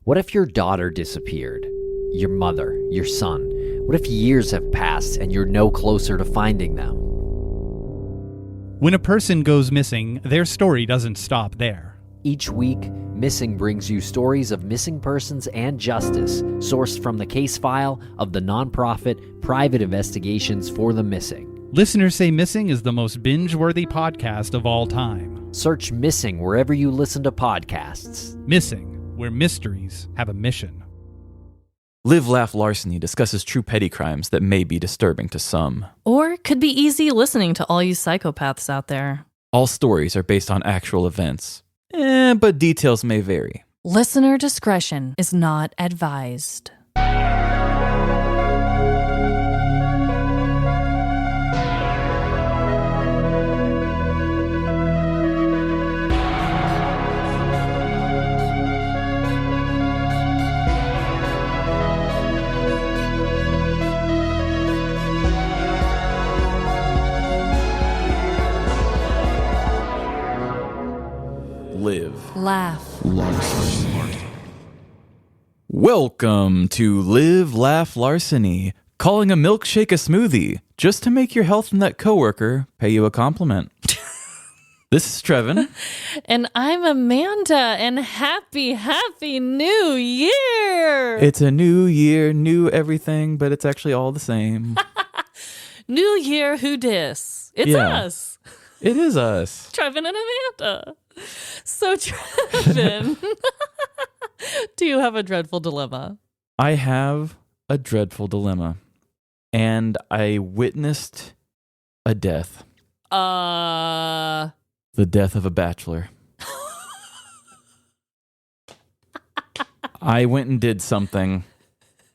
What if your daughter disappeared? Your mother, your son? What if years have passed and you're no closer to finding them? When a person goes missing, their story doesn't stop there. Each week, Missing brings you stories of missing persons and justice, sourced from the case file of the nonprofit Private Investigations for the Missing. Listeners Say Missing is the most binge-worthy podcast of all time. Search Missing wherever you listen to podcasts. Missing, where mysteries have a mission. Live, Laugh, Larceny discusses true petty crimes that may be disturbing to some. Or could be easy listening to all you psychopaths out there. All stories are based on actual events, but details may vary. Listener discretion is not advised. Live, Laugh. Larceny. Welcome to Live, Laugh, Larceny. Calling a milkshake a smoothie just to make your health and that coworker pay you a compliment. This is Trevin. And I'm Amanda, and happy New Year! It's a new year, new everything, but it's actually all the same. New Year, who dis? It's us. It is us. Trevin and Amanda. So, Trevin, do you have a dreadful dilemma? I have a dreadful dilemma, and I witnessed a death. The death of a bachelor. I went and did something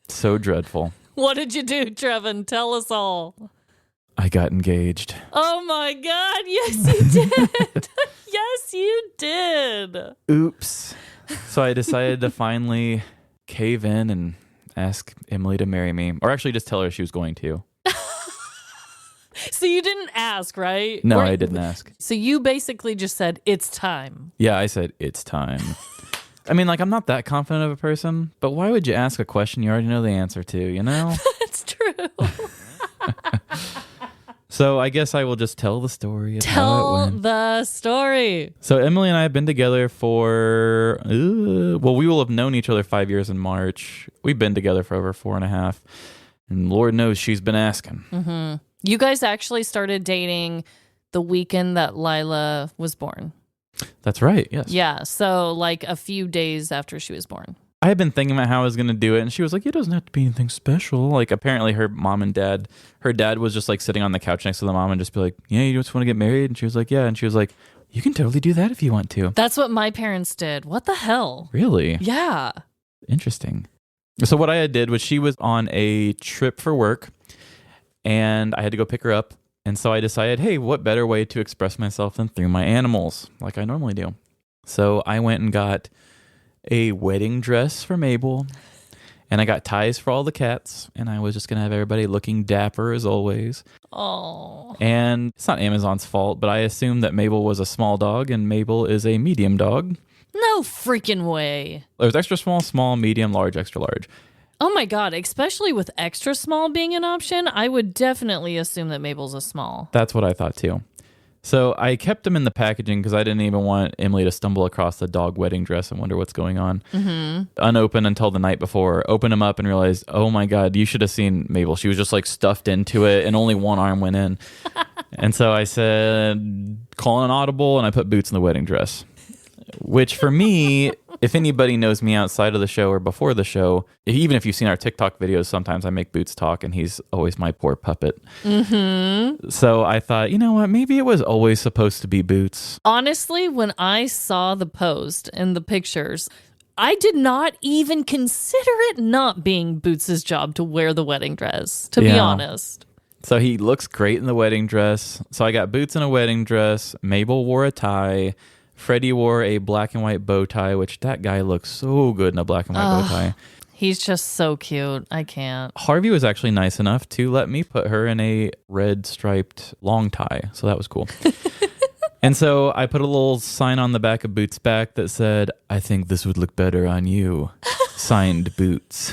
so dreadful. What did you do, Trevin? Tell us all. I got engaged. Oh my God, yes you did. Yes, you did. Oops. So I decided to finally cave in and ask Emily to marry me. Or actually just tell her she was going to. So you didn't ask, right? No, I didn't ask. So you basically just said, it's time. Yeah, I said, it's time. I mean, I'm not that confident of a person, but why would you ask a question you already know the answer to, you know? It's true. So I guess I will just tell the story of how it Tell went. the story. So Emily and I have been together for, we will have known each other 5 years in March. We've been together for over 4.5. And Lord knows she's been asking. Mm-hmm. You guys actually started dating the weekend that Lila was born. That's right, yes. Yeah, so like a few days after she was born. I had been thinking about how I was going to do it, and she was like, it doesn't have to be anything special. Like, apparently her mom and dad, her dad was just like sitting on the couch next to the mom and just be like, yeah, you just want to get married? And she was like, yeah. And she was like, you can totally do that if you want to. That's what my parents did. What the hell? Really? Yeah. Interesting. So what I did was she was on a trip for work, and I had to go pick her up. And so I decided, hey, what better way to express myself than through my animals, like I normally do. So I went and got a wedding dress for Mabel, and I got ties for all the cats, and I was just going to have everybody looking dapper as always. Oh. And it's not Amazon's fault, but I assumed that Mabel was a small dog, and Mabel is a medium dog. No freaking way. There's extra small, small, medium, large, extra large. Oh my God, especially with extra small being an option, I would definitely assume that Mabel's a small. That's what I thought too. So I kept them in the packaging because I didn't even want Emily to stumble across the dog wedding dress and wonder what's going on. Mm-hmm. Unopened until the night before. Opened them up and realized, oh my God, you should have seen Mabel. She was just like stuffed into it and only one arm went in. And so I said, call an audible, and I put Boots in the wedding dress. Which for me, if anybody knows me outside of the show or before the show, even if you've seen our TikTok videos, sometimes I make Boots talk and he's always my poor puppet. Mm-hmm. So I thought, you know what, maybe it was always supposed to be Boots. Honestly, when I saw the post and the pictures, I did not even consider it not being Boots' job to wear the wedding dress, to be honest. So he looks great in the wedding dress. So I got Boots in a wedding dress. Mabel wore a tie. Freddie wore a black and white bow tie, which that guy looks so good in a black and white bow tie. He's just so cute. I can't. Harvey was actually nice enough to let me put her in a red striped long tie. So that was cool. And so I put a little sign on the back of Boots' back that said, I think this would look better on you. Signed Boots.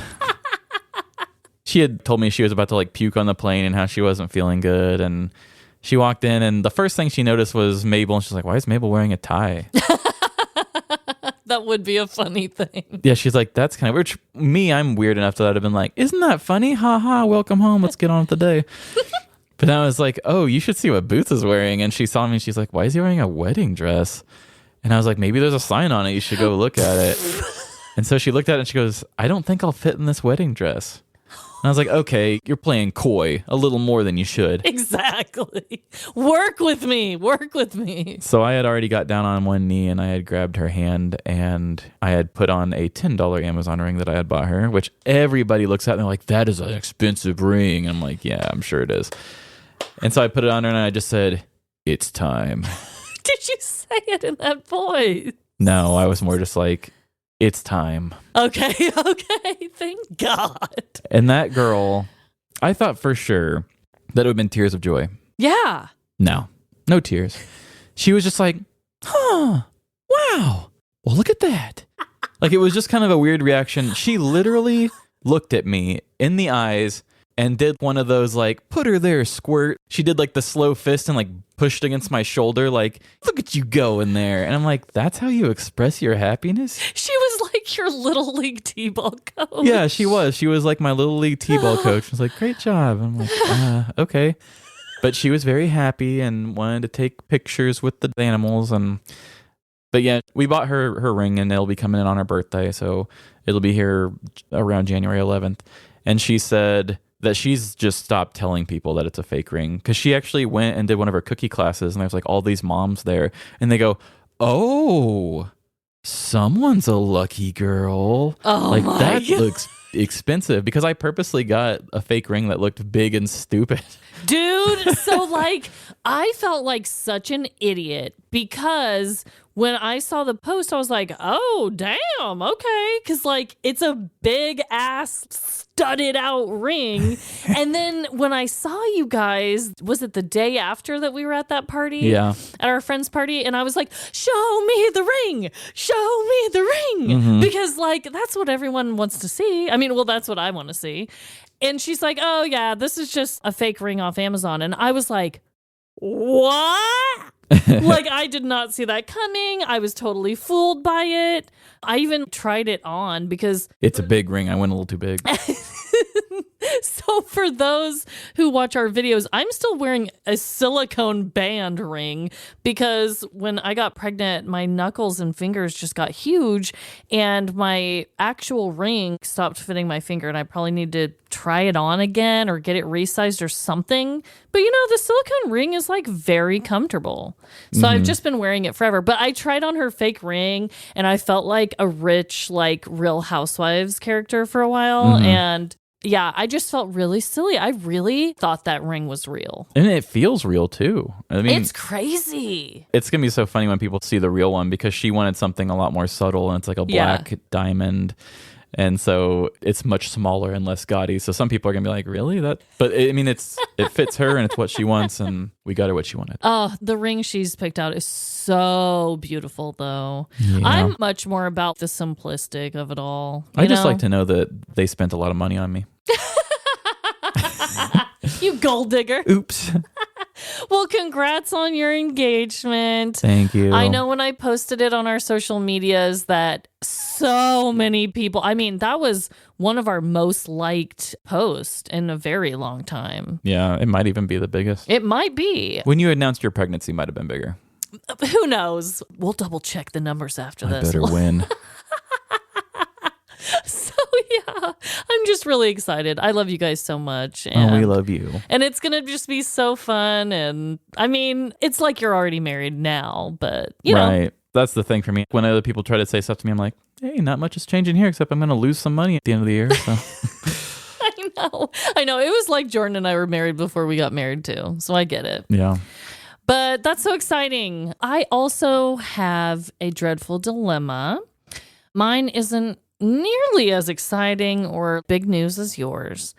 She had told me she was about to like puke on the plane and how she wasn't feeling good. And she walked in and the first thing she noticed was Mabel. And she's like, why is Mabel wearing a tie? That would be a funny thing. Yeah, she's like, that's kind of weird. Me, I'm weird enough that I'd have been like, isn't that funny? Ha ha, welcome home. Let's get on with the day. But I was like, oh, you should see what Boots is wearing. And she saw me and she's like, why is he wearing a wedding dress? And I was like, maybe there's a sign on it. You should go look at it. And so she looked at it and she goes, I don't think I'll fit in this wedding dress. And I was like, okay, you're playing coy a little more than you should. Exactly. Work with me. Work with me. So I had already got down on one knee and I had grabbed her hand and I had put on a $10 Amazon ring that I had bought her, which everybody looks at and they're like, that is an expensive ring. And I'm like, yeah, I'm sure it is. And so I put it on her and I just said, it's time. Did you say it in that voice? No, I was more just like, it's time. Okay. Thank God. And that girl, I thought for sure that it would have been tears of joy. Yeah. No tears. She was just like, huh, wow, well, look at that. Like, it was just kind of a weird reaction. She literally looked at me in the eyes and did one of those, like, put her there, squirt. She did, like, the slow fist and, like, pushed against my shoulder, like, look at you go in there. And I'm like, that's how you express your happiness? She was like your little league t-ball coach. Yeah, she was. She was like my little league t-ball coach. I was like, great job. I'm like, okay. But she was very happy and wanted to take pictures with the animals. But yeah, we bought her ring and it'll be coming in on her birthday. So it'll be here around January 11th. And she said that she's just stopped telling people that it's a fake ring because she actually went and did one of her cookie classes and there's like all these moms there and they go, oh, someone's a lucky girl. Oh, like my that God. looks expensive because I purposely got a fake ring that looked big and stupid. Dude, so like I felt like such an idiot because when I saw the post, I was like, oh, damn, okay. Because like it's a big ass studded out ring. And then when I saw you guys, was it the day after that we were at that party? Yeah. At our friend's party. And I was like, show me the ring. Show me the ring. Mm-hmm. Because like that's what everyone wants to see. I mean, well, that's what I want to see. And she's like, oh, yeah, this is just a fake ring off Amazon. And I was like, what? Like, I did not see that coming. I was totally fooled by it. I even tried it on because It's a big ring. I went a little too big. so for those who watch our videos, I'm still wearing a silicone band ring because when I got pregnant, my knuckles and fingers just got huge and my actual ring stopped fitting my finger and I probably need to try it on again or get it resized or something. But you know, the silicone ring is like very comfortable. So I've just been wearing it forever. But I tried on her fake ring and I felt like a rich, like Real Housewives character for a while. And yeah, I just felt really silly. I really thought that ring was real. And it feels real too. I mean, It's crazy. it's going to be so funny when people see the real one because she wanted something a lot more subtle and it's like a black diamond. And so it's much smaller and less gaudy. So some people are going to be like, really? But I mean, it fits her and it's what she wants. And we got her what she wanted. Oh, the ring she's picked out is so beautiful, though. Yeah. I'm much more about the simplistic of it all. I just like to know that they spent a lot of money on me. You gold digger. Oops. Well, congrats on your engagement. Thank you. I know when I posted it on our social medias that so many people, I mean, that was one of our most liked posts in a very long time. Yeah, it might even be the biggest. It might be. When you announced your pregnancy, might have been bigger. Who knows? We'll double check the numbers after I this. better win. So yeah, I'm just really excited. I love you guys so much. And, We love you. And it's going to just be so fun. And I mean, it's like you're already married now, but you know. Right. That's the thing for me. When other people try to say stuff to me, I'm like, hey, not much is changing here except I'm going to lose some money at the end of the year. So. I know. It was like Jordan and I were married before we got married too. So I get it. Yeah. But that's so exciting. I also have a dreadful dilemma. Mine isn't nearly as exciting or big news as yours,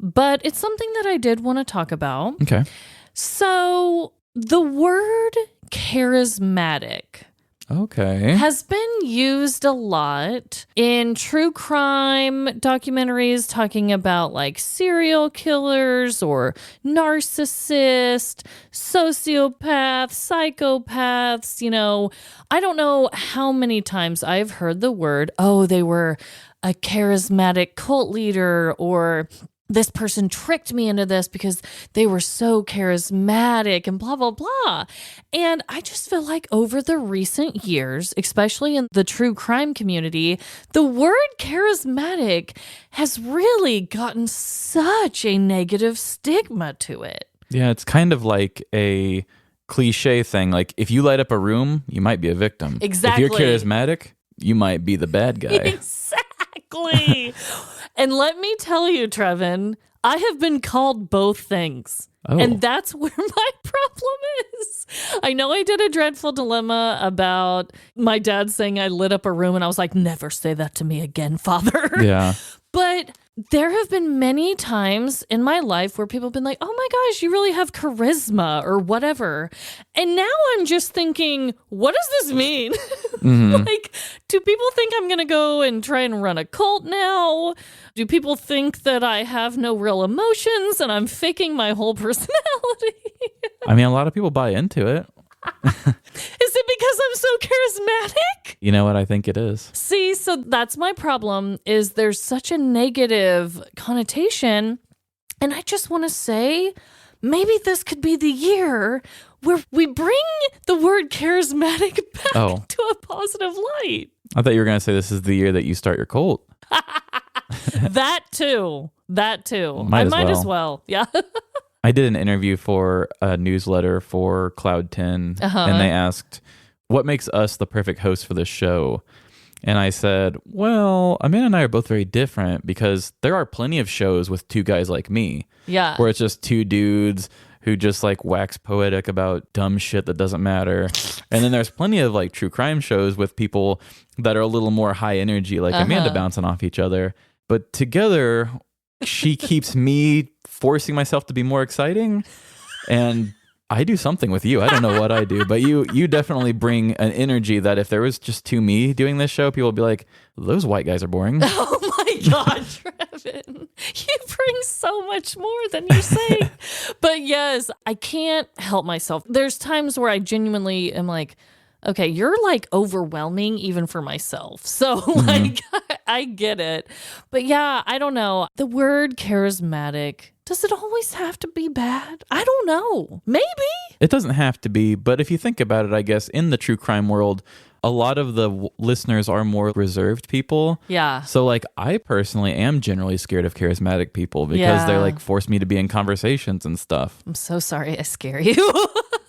but it's something that I did want to talk about. Okay. So the word charismatic Okay. has been used a lot in true crime documentaries talking about like serial killers or narcissists, sociopaths, psychopaths. I don't know how many times I've heard the word, oh, they were a charismatic cult leader, or this person tricked me into this because they were so charismatic and blah, blah, blah. And I just feel like over the recent years, especially in the true crime community, the word charismatic has really gotten such a negative stigma to it. Yeah, it's kind of like a cliche thing. Like, if you light up a room, you might be a victim. Exactly. If you're charismatic, you might be the bad guy. Exactly. And let me tell you, Trevin, I have been called both things. Oh. And that's where my problem is. I know I did a dreadful dilemma about my dad saying I lit up a room, and I was like, never say that to me again, Father. Yeah. But there have been many times in my life where people have been like, oh my gosh, you really have charisma or whatever. And now I'm just thinking, what does this mean? Mm-hmm. Like, do people think I'm going to go and try and run a cult now? Do people think that I have no real emotions and I'm faking my whole personality? I mean, a lot of people buy into it. Is it because I'm so charismatic? You know what? I think it is. See, so that's my problem, is there's such a negative connotation. And I just want to say, maybe this could be the year where we bring the word charismatic back to a positive light. I thought you were going to say this is the year that you start your cult. That too. Might as well. Yeah. I did an interview for a newsletter for Cloud 10, and they asked, what makes us the perfect host for this show? And I said, well, Amanda and I are both very different because there are plenty of shows with two guys like me. Yeah. Where it's just two dudes who just like wax poetic about dumb shit that doesn't matter. And then there's plenty of like true crime shows with people that are a little more high energy, like Amanda bouncing off each other. But together, she keeps me forcing myself to be more exciting, and I do something with you. I don't know what I do, but you definitely bring an energy that if there was just two me doing this show, people would be like, those white guys are boring. Oh my God, Trevin. You bring so much more than you're saying. But yes, I can't help myself. There's times where I genuinely am like, okay, you're like overwhelming even for myself. So like, I get it. But yeah, I don't know. The word charismatic, does it always have to be bad? I don't know. Maybe. It doesn't have to be, but if you think about it, I guess in the true crime world, a lot of the listeners are more reserved people. Yeah. So like, I personally am generally scared of charismatic people because they like force me to be in conversations and stuff. I'm so sorry I scare you.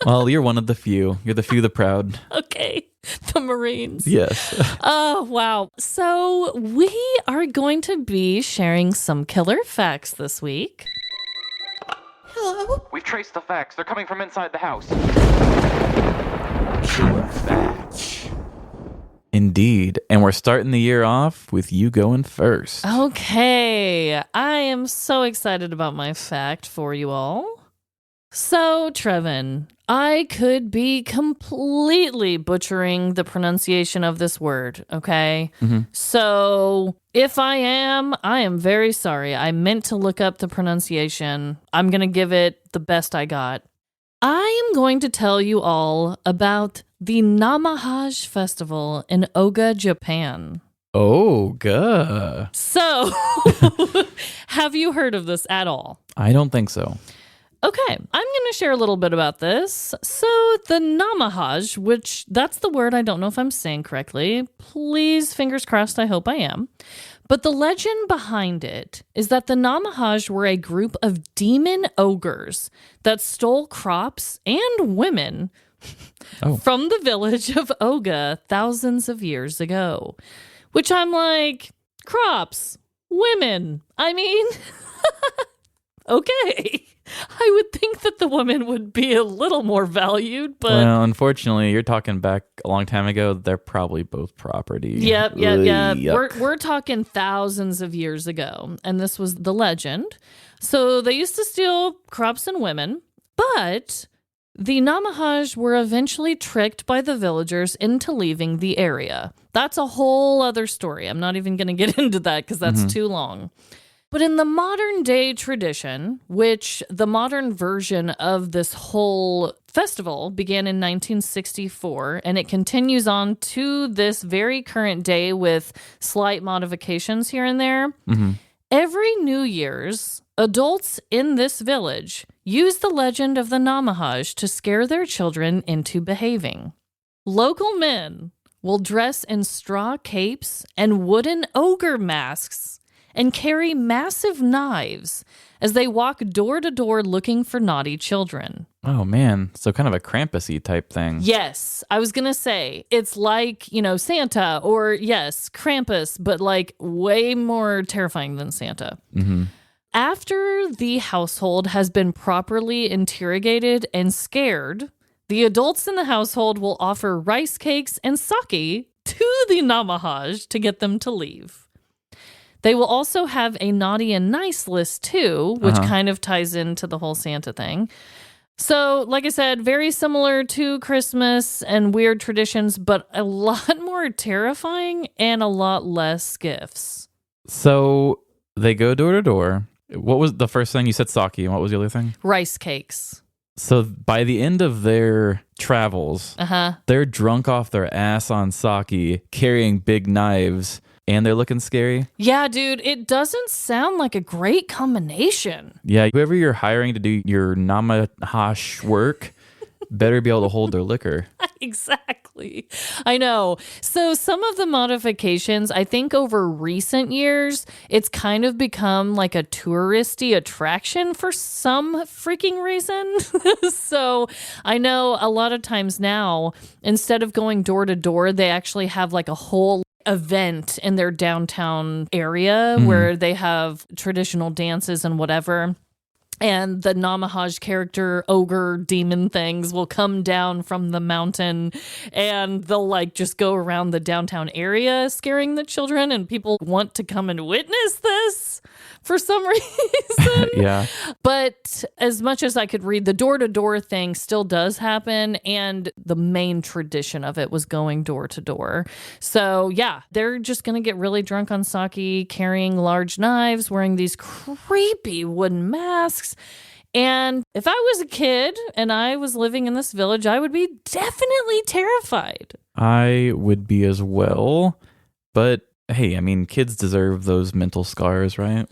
Well, you're one of the few. You're the few, the proud. Okay. The Marines. Yes. Oh, wow. So we are going to be sharing some killer facts this week. We've traced the facts. They're coming from inside the house. Killer facts. Indeed. And we're starting the year off with you going first. Okay. I am so excited about my fact for you all. So, Trevin, I could be completely butchering the pronunciation of this word, okay? So, if I am very sorry. I meant to look up the pronunciation. I'm going to give it the best I got. I am going to tell you all about the Namahage Festival in Oga, Japan. Oga. So, have you heard of this at all? I don't think so. Okay, I'm going to share a little bit about this. So the Namahage, which that's the word, I don't know if I'm saying correctly. Please, fingers crossed, I hope I am. But the legend behind it is that the Namahage were a group of demon ogres that stole crops and women from the village of Oga thousands of years ago. Which I'm like, crops, women, I mean, okay. I would think that the women would be a little more valued, but... Well, unfortunately, you're talking back a long time ago. They're probably both property. Yep. Yuck. We're talking thousands of years ago, and this was the legend. So they used to steal crops and women, but The Namahaj were eventually tricked by the villagers into leaving the area. That's a whole other story. I'm not even going to get into that because that's too long. But in the modern day tradition, which the modern version of this whole festival began in 1964, and it continues on to this very current day with slight modifications here and there. Every New Year's, adults in this village use the legend of the Namahaj to scare their children into behaving. Local men will dress in straw capes and wooden ogre masks and carry massive knives as they walk door to door looking for naughty children. Oh, man. So kind of a Krampus-y type thing. Yes, I was going to say, it's like, Santa or, yes, Krampus, but like way more terrifying than Santa. After the household has been properly interrogated and scared, the adults in the household will offer rice cakes and sake to the Namahaj to get them to leave. They will also have a naughty and nice list too, which kind of ties into the whole Santa thing. So, like I said, very similar to Christmas and weird traditions, but a lot more terrifying and a lot less gifts. So they go door to door. What was the first thing? You said sake, and what was the other thing? Rice cakes. So by the end of their travels, they're drunk off their ass on sake, carrying big knives, and they're looking scary. Yeah, dude, it doesn't sound like a great combination. Yeah, whoever you're hiring to do your Namahash work better be able to hold their liquor. Exactly. I know. So some of the modifications, I think over recent years, it's kind of become like a touristy attraction for some freaking reason. So I know a lot of times now, instead of going door to door, they actually have like a whole event in their downtown area where they have traditional dances and whatever. And the Namahaj character, ogre, demon things will come down from the mountain and they'll like just go around the downtown area scaring the children, and people want to come and witness this for some reason. Yeah. But as much as I could read, the door-to-door thing still does happen, and the main tradition of it was going door to door. So yeah, they're just going to get really drunk on sake, carrying large knives, wearing these creepy wooden masks. And if I was a kid and I was living in this village, I would be definitely terrified. I would be as well. But hey, I mean, kids deserve those mental scars, right?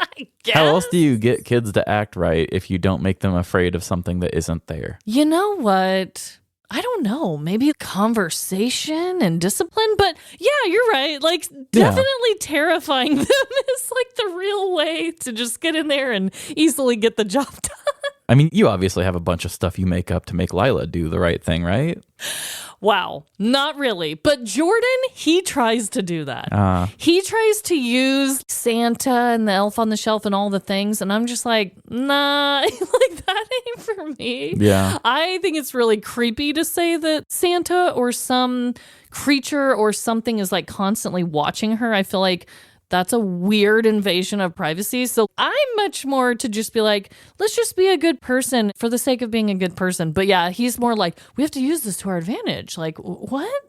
I guess. How else do you get kids to act right if you don't make them afraid of something that isn't there? You know what? I don't know, maybe conversation and discipline, but yeah, you're right. Like, definitely terrifying them is like the real way to just get in there and easily get the job done. I mean, you obviously have a bunch of stuff you make up to make Lila do the right thing, right? Wow, not really. But Jordan, he tries to do that. He tries to use Santa and the elf on the shelf and all the things. And I'm just like, nah, like that ain't for me. Yeah. I think it's really creepy to say that Santa or some creature or something is like constantly watching her. I feel like that's a weird invasion of privacy. So I'm much more to just be like, let's just be a good person for the sake of being a good person. But yeah, he's more like, we have to use this to our advantage. Like, what?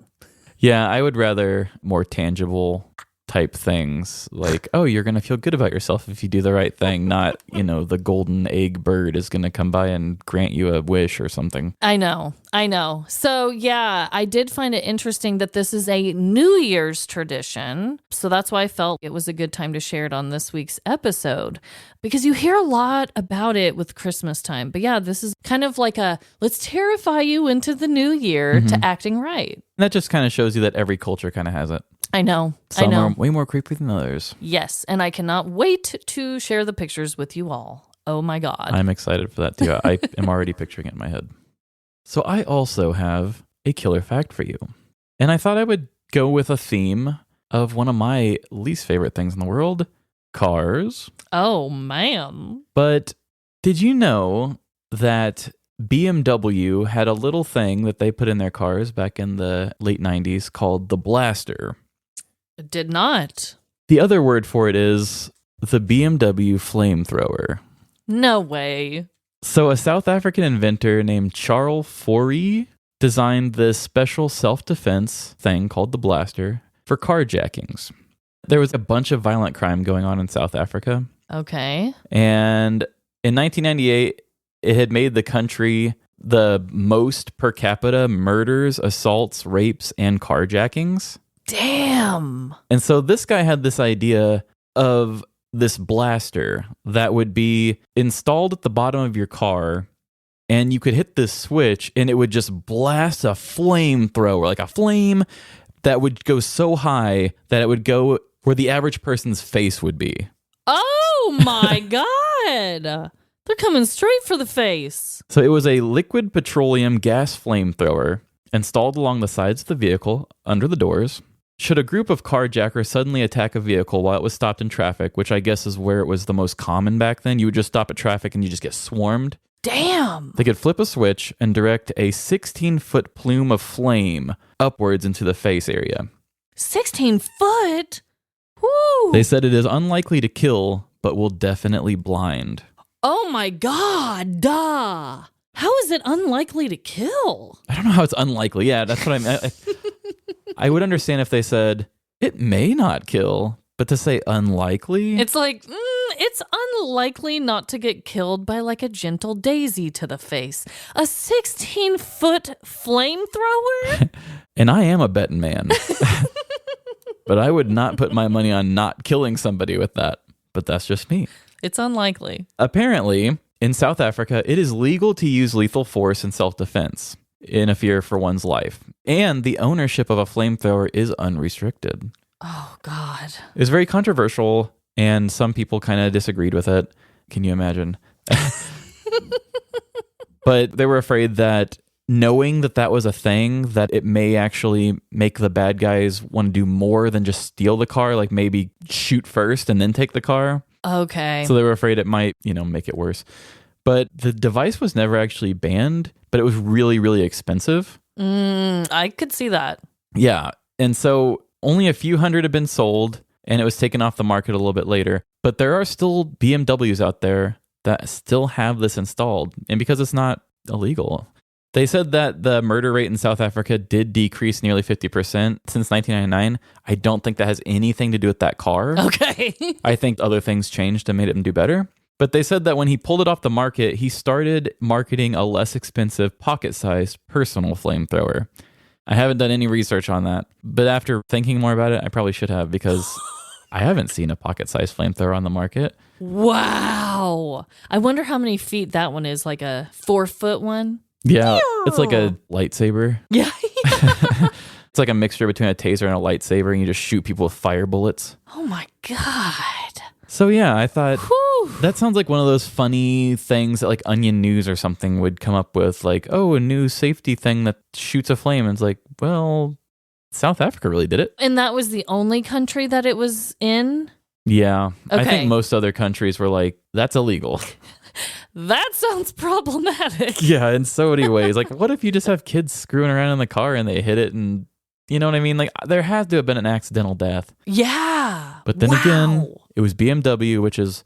Yeah, I would rather more tangible type things like, oh, you're going to feel good about yourself if you do the right thing, not, the golden egg bird is going to come by and grant you a wish or something. I know. So yeah, I did find it interesting that this is a New Year's tradition. So that's why I felt it was a good time to share it on this week's episode, because you hear a lot about it with Christmas time. But yeah, this is kind of like a, let's terrify you into the new year to acting right. And that just kind of shows you that every culture kind of has it. I know. Some are way more creepy than others. Yes, and I cannot wait to share the pictures with you all. Oh my God. I'm excited for that too. I am already picturing it in my head. So I also have a killer fact for you. And I thought I would go with a theme of one of my least favorite things in the world, cars. Oh, man. But did you know that BMW had a little thing that they put in their cars back in the late 90s called the Blaster? It did not. The other word for it is the BMW flamethrower. No way. So a South African inventor named Charles Forey designed this special self-defense thing called the blaster for carjackings. There was a bunch of violent crime going on in South Africa. Okay. And in 1998, it had made the country the most per capita murders, assaults, rapes, and carjackings. Damn. And so this guy had this idea of this blaster that would be installed at the bottom of your car, and you could hit this switch and it would just blast a flamethrower, like a flame that would go so high that it would go where the average person's face would be. Oh my God. They're coming straight for the face. So it was a liquid petroleum gas flamethrower installed along the sides of the vehicle under the doors. Should a group of carjackers suddenly attack a vehicle while it was stopped in traffic, which I guess is where it was the most common back then, you would just stop at traffic and you just get swarmed. Damn. They could flip a switch and direct a 16-foot plume of flame upwards into the face area. 16 foot? Woo. They said it is unlikely to kill, but will definitely blind. Oh my God. Duh. How is it unlikely to kill? I don't know how it's unlikely. Yeah, that's what I meant. I would understand if they said, it may not kill, but to say unlikely? It's like, it's unlikely not to get killed by like a gentle daisy to the face. A 16-foot flamethrower? And I am a betting man. But I would not put my money on not killing somebody with that. But that's just me. It's unlikely. Apparently, in South Africa, it is legal to use lethal force in self-defense in a fear for one's life. And the ownership of a flamethrower is unrestricted. Oh, God. It was very controversial, and some people kind of disagreed with it. Can you imagine? But they were afraid that knowing that that was a thing, that it may actually make the bad guys want to do more than just steal the car, like maybe shoot first and then take the car. Okay. So they were afraid it might, make it worse. But the device was never actually banned, but it was really, really expensive. I could see that. Yeah. And so only a few hundred have been sold, and it was taken off the market a little bit later. But there are still BMWs out there that still have this installed. And because it's not illegal, they said that the murder rate in South Africa did decrease nearly 50% since 1999. I don't think that has anything to do with that car. Okay. I think other things changed and made it do better. But they said that when he pulled it off the market, he started marketing a less expensive pocket-sized personal flamethrower. I haven't done any research on that, but after thinking more about it, I probably should have, because I haven't seen a pocket-sized flamethrower on the market. Wow. I wonder how many feet that one is, like a 4-foot one? Yeah, it's like a lightsaber. Yeah. It's like a mixture between a taser and a lightsaber, and you just shoot people with fire bullets. Oh my God. So yeah, I thought Whew. that sounds like one of those funny things that like Onion News or something would come up with, like, oh, a new safety thing that shoots a flame. And it's like, well, South Africa really did it. And that was the only country that it was in? Yeah. I Okay. think most other countries were like, that's illegal. That sounds problematic. Yeah, in so many ways. Like, what if you just have kids screwing around in the car and they hit it, and you know what I mean? Like, there has to have been an accidental death. Yeah. But then Wow. again, it was BMW, which is,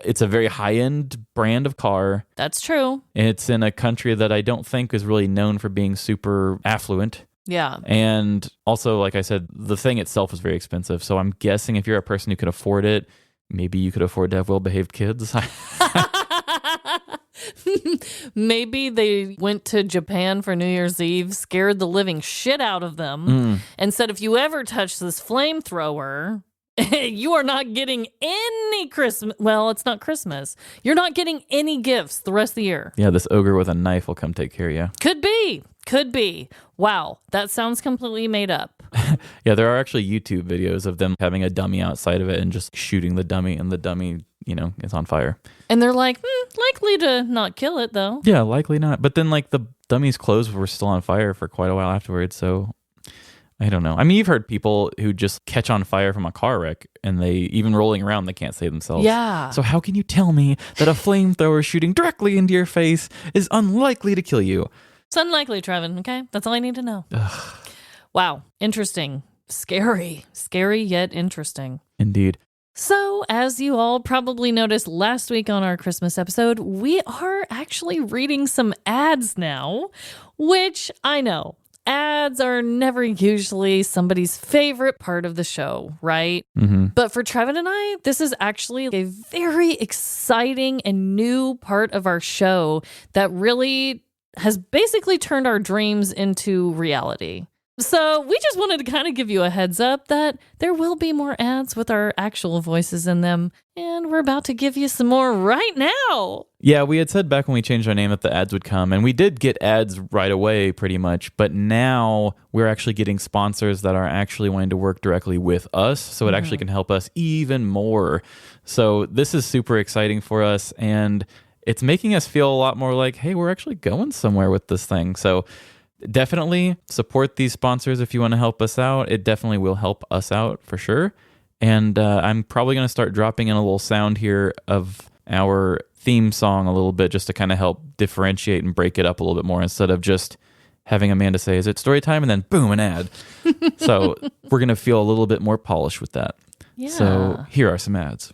it's a very high-end brand of car. That's true. And it's in a country that I don't think is really known for being super affluent. Yeah. And also, like I said, the thing itself is very expensive. So I'm guessing if you're a person who could afford it, maybe you could afford to have well-behaved kids. Maybe they went to Japan for New Year's Eve, scared the living shit out of them, and said, if you ever touch this flamethrower, you are not getting any Christmas. Well, it's not Christmas. You're not getting any gifts the rest of the year. Yeah, this ogre with a knife will come take care of you. Could be. Could be. Wow. That sounds completely made up. Yeah, there are actually YouTube videos of them having a dummy outside of it and just shooting the dummy, and the dummy, is on fire. And they're like, likely to not kill it, though. Yeah, likely not. But then, like, the dummy's clothes were still on fire for quite a while afterwards, so I don't know. I mean, you've heard people who just catch on fire from a car wreck, and they, even rolling around, they can't save themselves. Yeah. So how can you tell me that a flamethrower shooting directly into your face is unlikely to kill you? It's unlikely, Trevin, okay? That's all I need to know. Wow. Interesting. Scary. Scary yet interesting. Indeed. So, as you all probably noticed last week on our Christmas episode, we are actually reading some ads now, which I know. Ads are never usually somebody's favorite part of the show, right? Mm-hmm. But for Trevin and I, this is actually a very exciting and new part of our show that really has basically turned our dreams into reality. So we just wanted to kind of give you a heads up that there will be more ads with our actual voices in them, and we're about to give you some more right now. Yeah, we had said back when we changed our name that the ads would come, and we did get ads right away pretty much, but now we're actually getting sponsors that are actually wanting to work directly with us, so it actually can help us even more. So this is super exciting for us, and it's making us feel a lot more like, hey, we're actually going somewhere with this thing. So definitely support these sponsors if you want to help us out. It definitely will help us out for sure. And I'm probably going to start dropping in a little sound here of our theme song a little bit just to kind of help differentiate and break it up a little bit more instead of just having Amanda say, is it story time? And then boom, an ad. So we're going to feel a little bit more polished with that. Yeah. So here are some ads.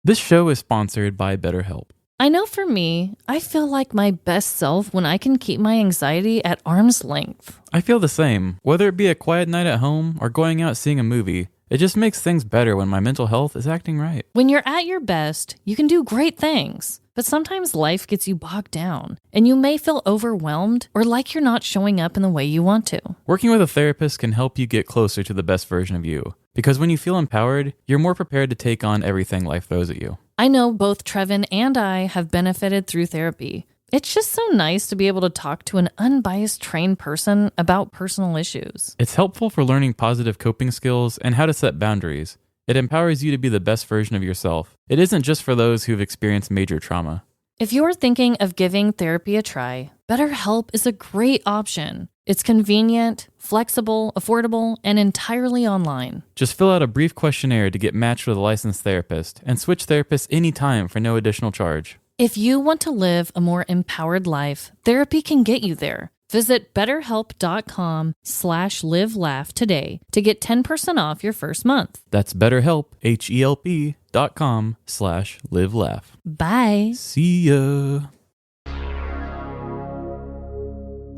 This show is sponsored by BetterHelp. I know for me, I feel like my best self when I can keep my anxiety at arm's length. I feel the same. Whether it be a quiet night at home or going out seeing a movie, it just makes things better when my mental health is acting right. When you're at your best, you can do great things. But sometimes life gets you bogged down, and you may feel overwhelmed or like you're not showing up in the way you want to. Working with a therapist can help you get closer to the best version of you. Because when you feel empowered, you're more prepared to take on everything life throws at you. I know both Trevin and I have benefited through therapy. It's just so nice to be able to talk to an unbiased trained person about personal issues. It's helpful for learning positive coping skills and how to set boundaries. It empowers you to be the best version of yourself. It isn't just for those who've experienced major trauma. If you're thinking of giving therapy a try, BetterHelp is a great option. It's convenient, flexible, affordable, and entirely online. Just fill out a brief questionnaire to get matched with a licensed therapist and switch therapists anytime for no additional charge. If you want to live a more empowered life, therapy can get you there. Visit betterhelp.com/live-laugh today to get 10% off your first month. That's BetterHelp, HELP.com/live-laugh. Bye. See ya.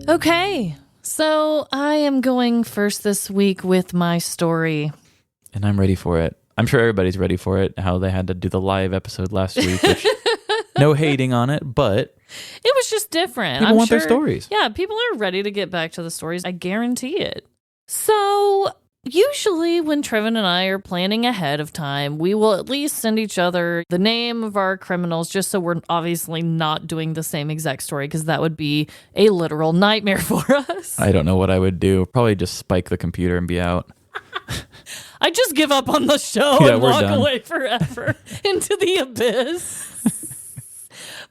Okay, so I am going first this week with my story. And I'm ready for it. I'm sure everybody's ready for it, how they had to do the live episode last week, which no hating on it, but it was just different. People want their stories. Yeah, people are ready to get back to the stories. I guarantee it. So usually when Trevin and I are planning ahead of time, we will at least send each other the name of our criminals just so we're obviously not doing the same exact story because that would be a literal nightmare for us. I don't know what I would do. Probably just spike the computer and be out. I just give up on the show and walk away forever into the abyss.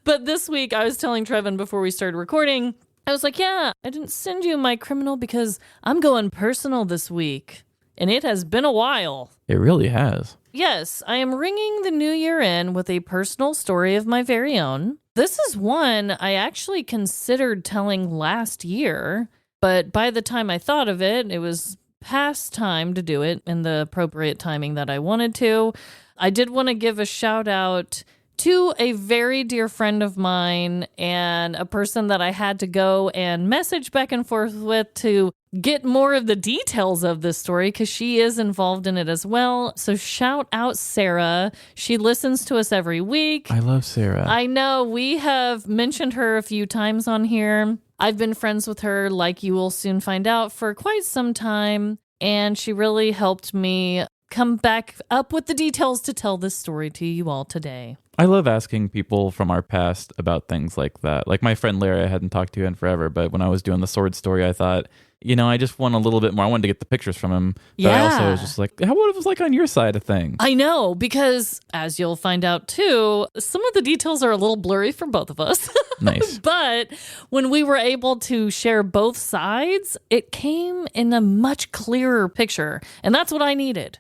But this week, I was telling Trevin before we started recording, I was like, yeah, I didn't send you my criminal because I'm going personal this week. And it has been a while. It really has. Yes, I am ringing the new year in with a personal story of my very own. This is one I actually considered telling last year, but by the time I thought of it, it was past time to do it in the appropriate timing that I wanted to. I did want to give a shout out to a very dear friend of mine and a person that I had to go and message back and forth with to get more of the details of this story because she is involved in it as well. So shout out Sarah. She listens to us every week. I love Sarah. I know we have mentioned her a few times on here. I've been friends with her, like you will soon find out, for quite some time. And she really helped me come back up with the details to tell this story to you all today. I love asking people from our past about things like that. Like my friend Larry, I hadn't talked to in forever, but when I was doing the sword story, I thought, I just want a little bit more. I wanted to get the pictures from him. But I also was just like, what it was like on your side of things? I know, because as you'll find out too, some of the details are a little blurry for both of us. Nice. But when we were able to share both sides, it came in a much clearer picture. And that's what I needed.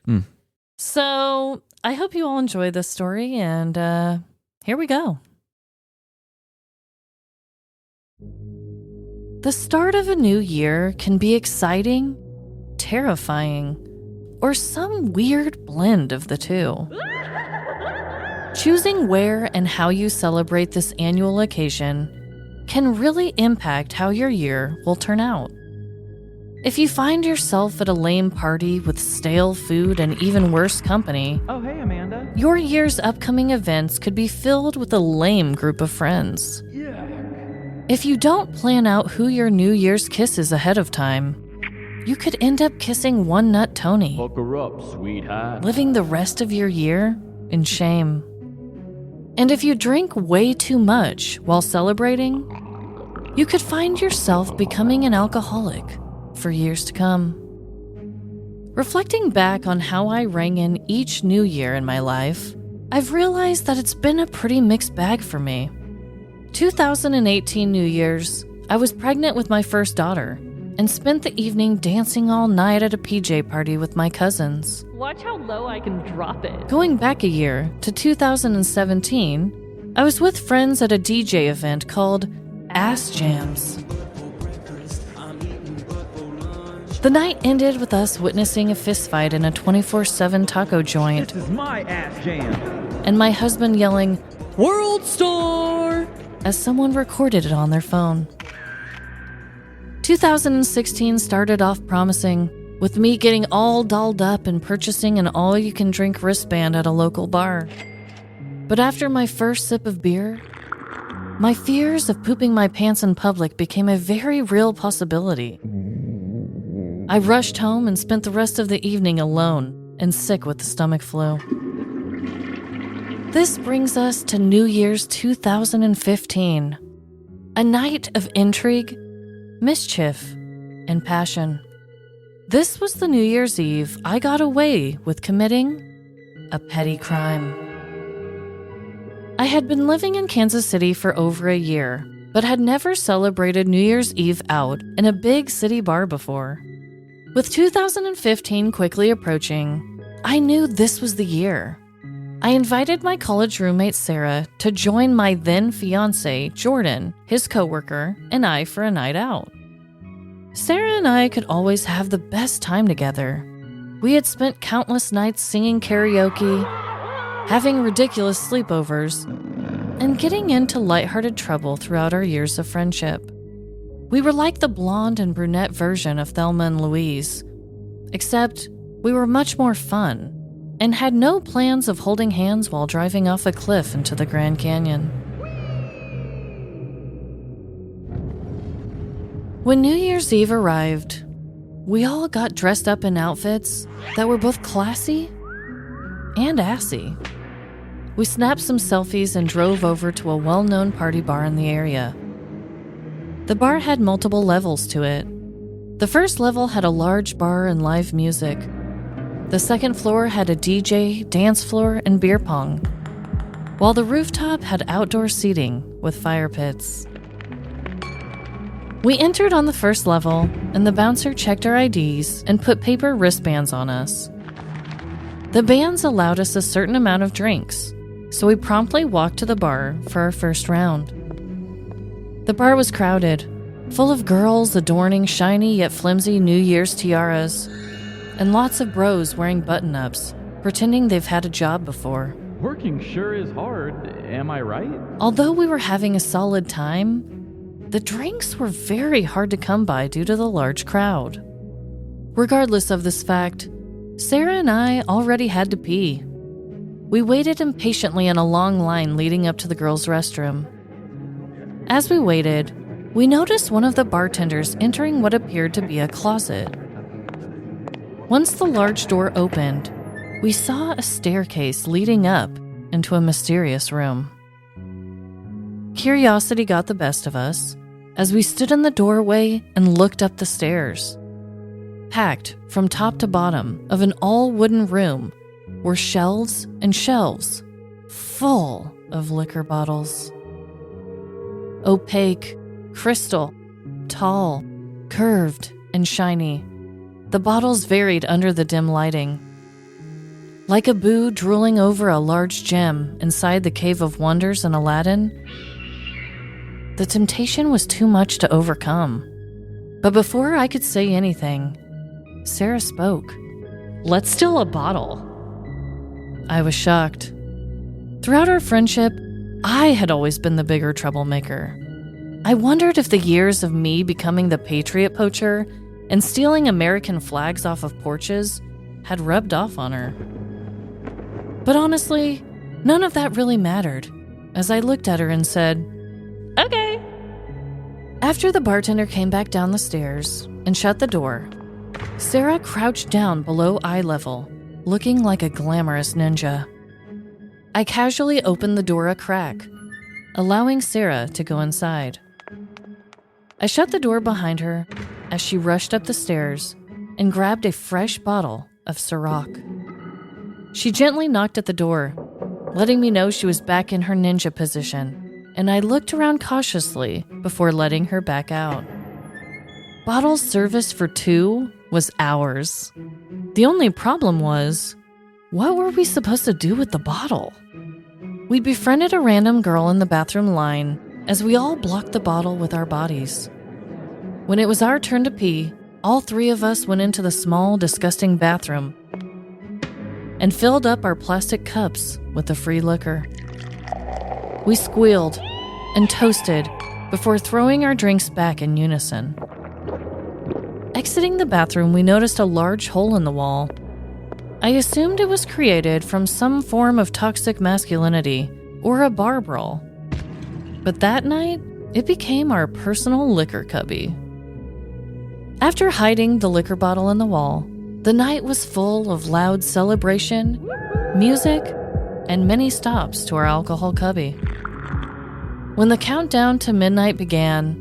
So I hope you all enjoy this story, and here we go. The start of a new year can be exciting, terrifying, or some weird blend of the two. Choosing where and how you celebrate this annual occasion can really impact how your year will turn out. If you find yourself at a lame party with stale food and even worse company, Oh, hey, Amanda. your year's upcoming events could be filled with a lame group of friends. If you don't plan out who your New Year's kiss is ahead of time, you could end up kissing One Nut Tony, Hook her up, sweetheart. living the rest of your year in shame. And if you drink way too much while celebrating, you could find yourself becoming an alcoholic for years to come. Reflecting back on how I rang in each new year in my life, I've realized that it's been a pretty mixed bag for me. 2018 New Year's, I was pregnant with my first daughter and spent the evening dancing all night at a PJ party with my cousins. Watch how low I can drop it. Going back a year to 2017, I was with friends at a DJ event called Ass Jams. The night ended with us witnessing a fistfight in a 24/7 taco joint. This is my ass jam. And my husband yelling, "World Star!" as someone recorded it on their phone. 2016 started off promising, with me getting all dolled up and purchasing an all-you-can-drink wristband at a local bar. But after my first sip of beer, my fears of pooping my pants in public became a very real possibility. I rushed home and spent the rest of the evening alone and sick with the stomach flu. This brings us to New Year's 2015, a night of intrigue, mischief, and passion. This was the New Year's Eve I got away with committing a petty crime. I had been living in Kansas City for over a year, but had never celebrated New Year's Eve out in a big city bar before. With 2015 quickly approaching, I knew this was the year. I invited my college roommate Sarah to join my then fiancé Jordan, his coworker, and I for a night out. Sarah and I could always have the best time together. We had spent countless nights singing karaoke, having ridiculous sleepovers, and getting into lighthearted trouble throughout our years of friendship. We were like the blonde and brunette version of Thelma and Louise, except we were much more fun and had no plans of holding hands while driving off a cliff into the Grand Canyon. When New Year's Eve arrived, we all got dressed up in outfits that were both classy and assy. We snapped some selfies and drove over to a well-known party bar in the area. The bar had multiple levels to it. The first level had a large bar and live music. The second floor had a DJ, dance floor, and beer pong, while the rooftop had outdoor seating with fire pits. We entered on the first level, and the bouncer checked our IDs and put paper wristbands on us. The bands allowed us a certain amount of drinks, so we promptly walked to the bar for our first round. The bar was crowded, full of girls adorning shiny yet flimsy New Year's tiaras, and lots of bros wearing button-ups, pretending they've had a job before. Working sure is hard, am I right? Although we were having a solid time, the drinks were very hard to come by due to the large crowd. Regardless of this fact, Sarah and I already had to pee. We waited impatiently in a long line leading up to the girls' restroom. As we waited, we noticed one of the bartenders entering what appeared to be a closet. Once the large door opened, we saw a staircase leading up into a mysterious room. Curiosity got the best of us as we stood in the doorway and looked up the stairs. Packed from top to bottom of an all-wooden room were shelves and shelves full of liquor bottles. Opaque, crystal, tall, curved, and shiny. The bottles varied under the dim lighting. Like a boo drooling over a large gem inside the Cave of Wonders in Aladdin, the temptation was too much to overcome. But before I could say anything, Sarah spoke. let's steal a bottle. I was shocked. Throughout our friendship, I had always been the bigger troublemaker. I wondered if the years of me becoming the patriot poacher and stealing American flags off of porches had rubbed off on her. But honestly, none of that really mattered, as I looked at her and said, "Okay." After the bartender came back down the stairs and shut the door, Sarah crouched down below eye level, looking like a glamorous ninja. I casually opened the door a crack, allowing Sarah to go inside. I shut the door behind her as she rushed up the stairs and grabbed a fresh bottle of Ciroc. She gently knocked at the door, letting me know she was back in her ninja position, and I looked around cautiously before letting her back out. Bottle service for 2 was ours. The only problem was, what were we supposed to do with the bottle? We befriended a random girl in the bathroom line as we all blocked the bottle with our bodies. When it was our turn to pee, all 3 of us went into the small, disgusting bathroom and filled up our plastic cups with the free liquor. We squealed and toasted before throwing our drinks back in unison. Exiting the bathroom, we noticed a large hole in the wall. I assumed it was created from some form of toxic masculinity or a bar brawl. But that night, it became our personal liquor cubby. After hiding the liquor bottle in the wall, the night was full of loud celebration, music, and many stops to our alcohol cubby. When the countdown to midnight began,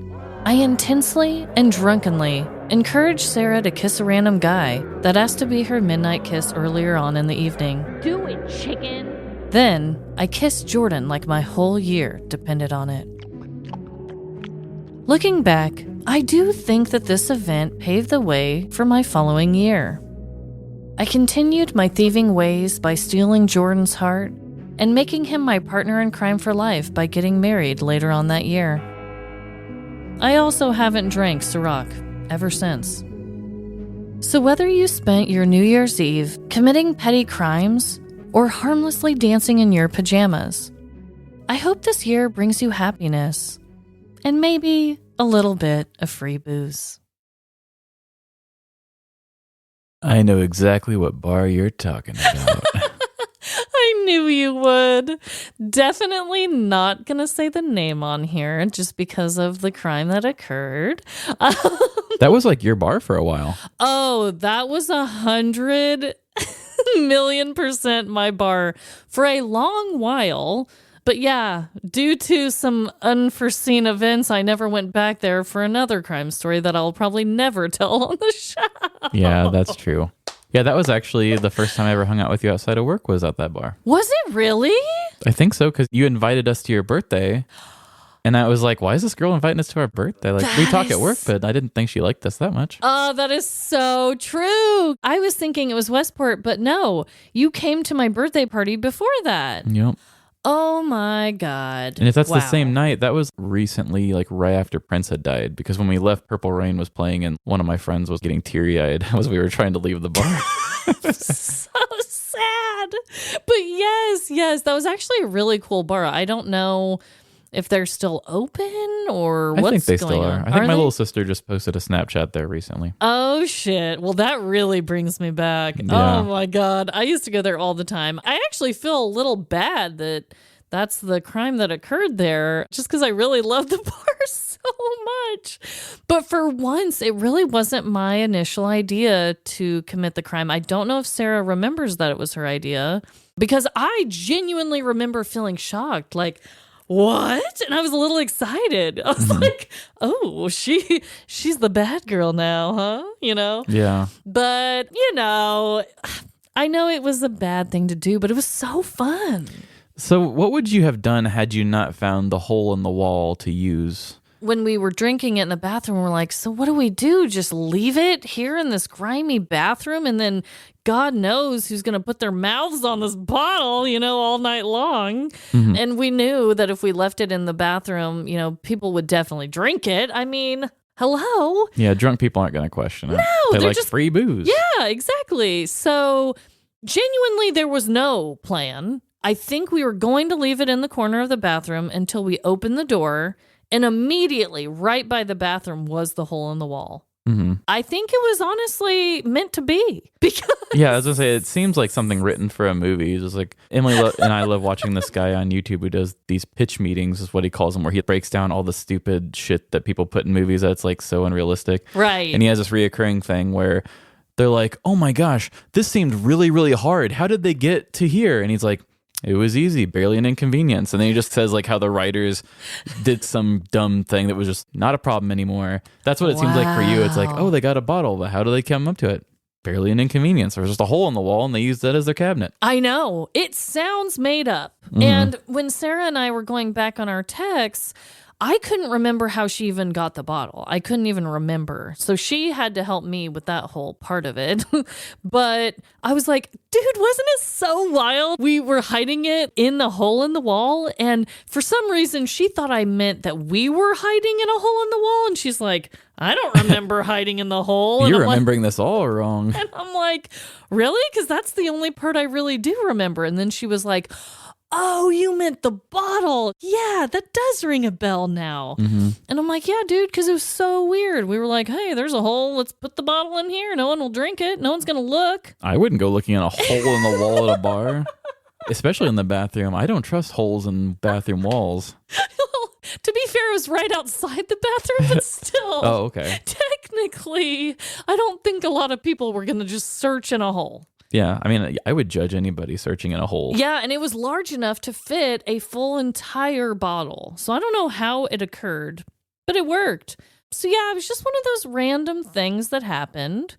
I intensely and drunkenly encouraged Sarah to kiss a random guy that asked to be her midnight kiss earlier on in the evening. Do it, chicken. Then, I kissed Jordan like my whole year depended on it. Looking back, I do think that this event paved the way for my following year. I continued my thieving ways by stealing Jordan's heart and making him my partner in crime for life by getting married later on that year. I also haven't drank Ciroc ever since. So whether you spent your New Year's Eve committing petty crimes or harmlessly dancing in your pajamas, I hope this year brings you happiness and maybe a little bit of free booze. I know exactly what bar you're talking about. I knew you would. Definitely not going to say the name on here just because of the crime that occurred. That was like your bar for a while. Oh, that was 100,000,000% my bar for a long while. But yeah, due to some unforeseen events, I never went back there for another crime story that I'll probably never tell on the show. Yeah, that's true. Yeah, that was actually the first time I ever hung out with you outside of work was at that bar. Was it really? I think so, because you invited us to your birthday. And I was like, why is this girl inviting us to our birthday? Like, we talk at work, but I didn't think she liked us that much. Oh, that is so true. I was thinking it was Westport, but no, you came to my birthday party before that. Yep. Oh my God. And if that's the Wow. same night, that was recently, like right after Prince had died. Because when we left, Purple Rain was playing and one of my friends was getting teary-eyed as we were trying to leave the bar. So sad. But yes, that was actually a really cool bar. I don't know if they're still open or what's going on. I think they still are. I think my they? little sister just posted a Snapchat there recently. Oh, shit. Well, that really brings me back. Yeah. Oh, my God. I used to go there all the time. I actually feel a little bad that that's the crime that occurred there just because I really love the bar so much. But for once, it really wasn't my initial idea to commit the crime. I don't know if Sarah remembers that it was her idea because I genuinely remember feeling shocked. Like, what? And I was a little excited. I was like, oh, she's the bad girl now, huh? You know? Yeah. But, I know it was a bad thing to do, but it was so fun. So what would you have done had you not found the hole in the wall to use? When we were drinking it in the bathroom, we're like, so what do we do? Just leave it here in this grimy bathroom? And then God knows who's going to put their mouths on this bottle, all night long. Mm-hmm. And we knew that if we left it in the bathroom, people would definitely drink it. I mean, Hello? Yeah, drunk people aren't going to question it. No, they they're like just free booze. Yeah, exactly. So genuinely, there was no plan. I think we were going to leave it in the corner of the bathroom until we opened the door, and immediately right by the bathroom was the hole in the wall. Mm-hmm. I think it was honestly meant to be because Yeah, I was gonna say it seems like something written for a movie. It's just like and I love watching this guy on YouTube who does these pitch meetings, is what he calls them, where he breaks down all the stupid shit that people put in movies that's like so unrealistic. Right. And he has this reoccurring thing where they're like, "Oh my gosh, this seemed really, really hard. How did they get to here?" And he's like, "It was easy, barely an inconvenience." And then he just says like how the writers did some dumb thing that was just not a problem anymore. That's what it seems like for you. It's like, oh, they got a bottle, but how do they come up to it? Barely an inconvenience. There was just a hole in the wall and they used that as their cabinet. I know. It sounds made up. And when Sarah and I were going back on our texts, I couldn't remember how she even got the bottle. I couldn't even remember. So she had to help me with that whole part of it. But I was like, dude, wasn't it so wild? We were hiding it in the hole in the wall. And for some reason, she thought I meant that we were hiding in a hole in the wall. And she's like, I don't remember hiding in the hole. And You're I'm like, remembering this all wrong. and I'm like, really? Because that's the only part I really do remember. And then she was like, oh, you meant the bottle. Yeah, that does ring a bell now. And I'm like, yeah, dude, because it was so weird. We were like, hey, there's a hole. Let's put the bottle in here. No one will drink it. No one's going to look. I wouldn't go looking at a hole in the wall at a bar, especially in the bathroom. I don't trust holes in bathroom walls. To be fair, it was right outside the bathroom, but still. Oh, okay. Technically, I don't think a lot of people were going to just search in a hole. Yeah, I mean, I would judge anybody searching in a hole. Yeah, and it was large enough to fit a full entire bottle. So I don't know how it occurred, but it worked. So yeah, it was just one of those random things that happened.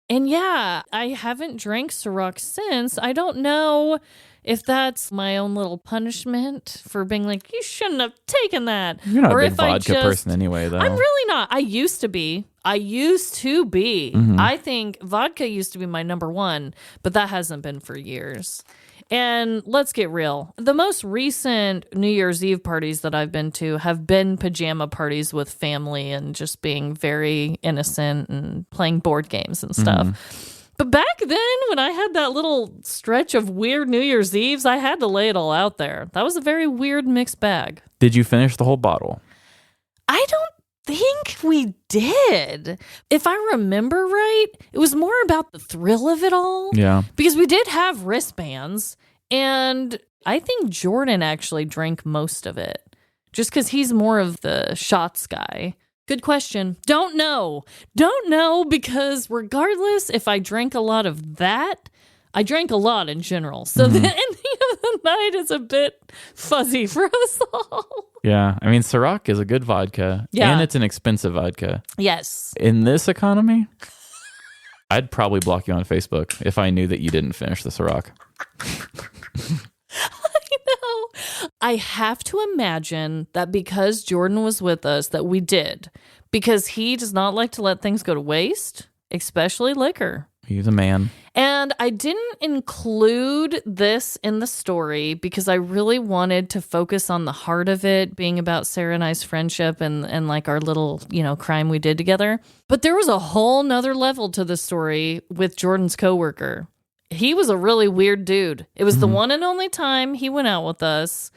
And yeah, I haven't drank Ciroc since. I don't know if that's my own little punishment for being like, you shouldn't have taken that. You're not or a big if I vodka person anyway, though. I'm really not. I used to be. I think vodka used to be my number one, but that hasn't been for years. And let's get real. The most recent New Year's Eve parties that I've been to have been pajama parties with family and just being very innocent and playing board games and stuff. But back then, when I had that little stretch of weird New Year's Eves, I had to lay it all out there. That was a very weird mixed bag. Did you finish the whole bottle? I don't think we did. If I remember right, it was more about the thrill of it all. Yeah. Because we did have wristbands, and I think Jordan actually drank most of it, just because he's more of the shots guy. Good question. Don't know. Don't know, because regardless if I drank a lot of that, I drank a lot in general. So the ending of the night is a bit fuzzy for us all. Yeah. I mean, Ciroc is a good vodka. Yeah. And it's an expensive vodka. Yes. In this economy, I'd probably block you on Facebook if I knew that you didn't finish the Ciroc. I know. I have to imagine that because Jordan was with us that we did, because he does not like to let things go to waste, especially liquor. He's a man. And I didn't include this in the story because I really wanted to focus on the heart of it being about Sarah and I's friendship and like our little, crime we did together. But there was a whole nother level to the story with Jordan's coworker. He was a really weird dude. It was the one and only time he went out with us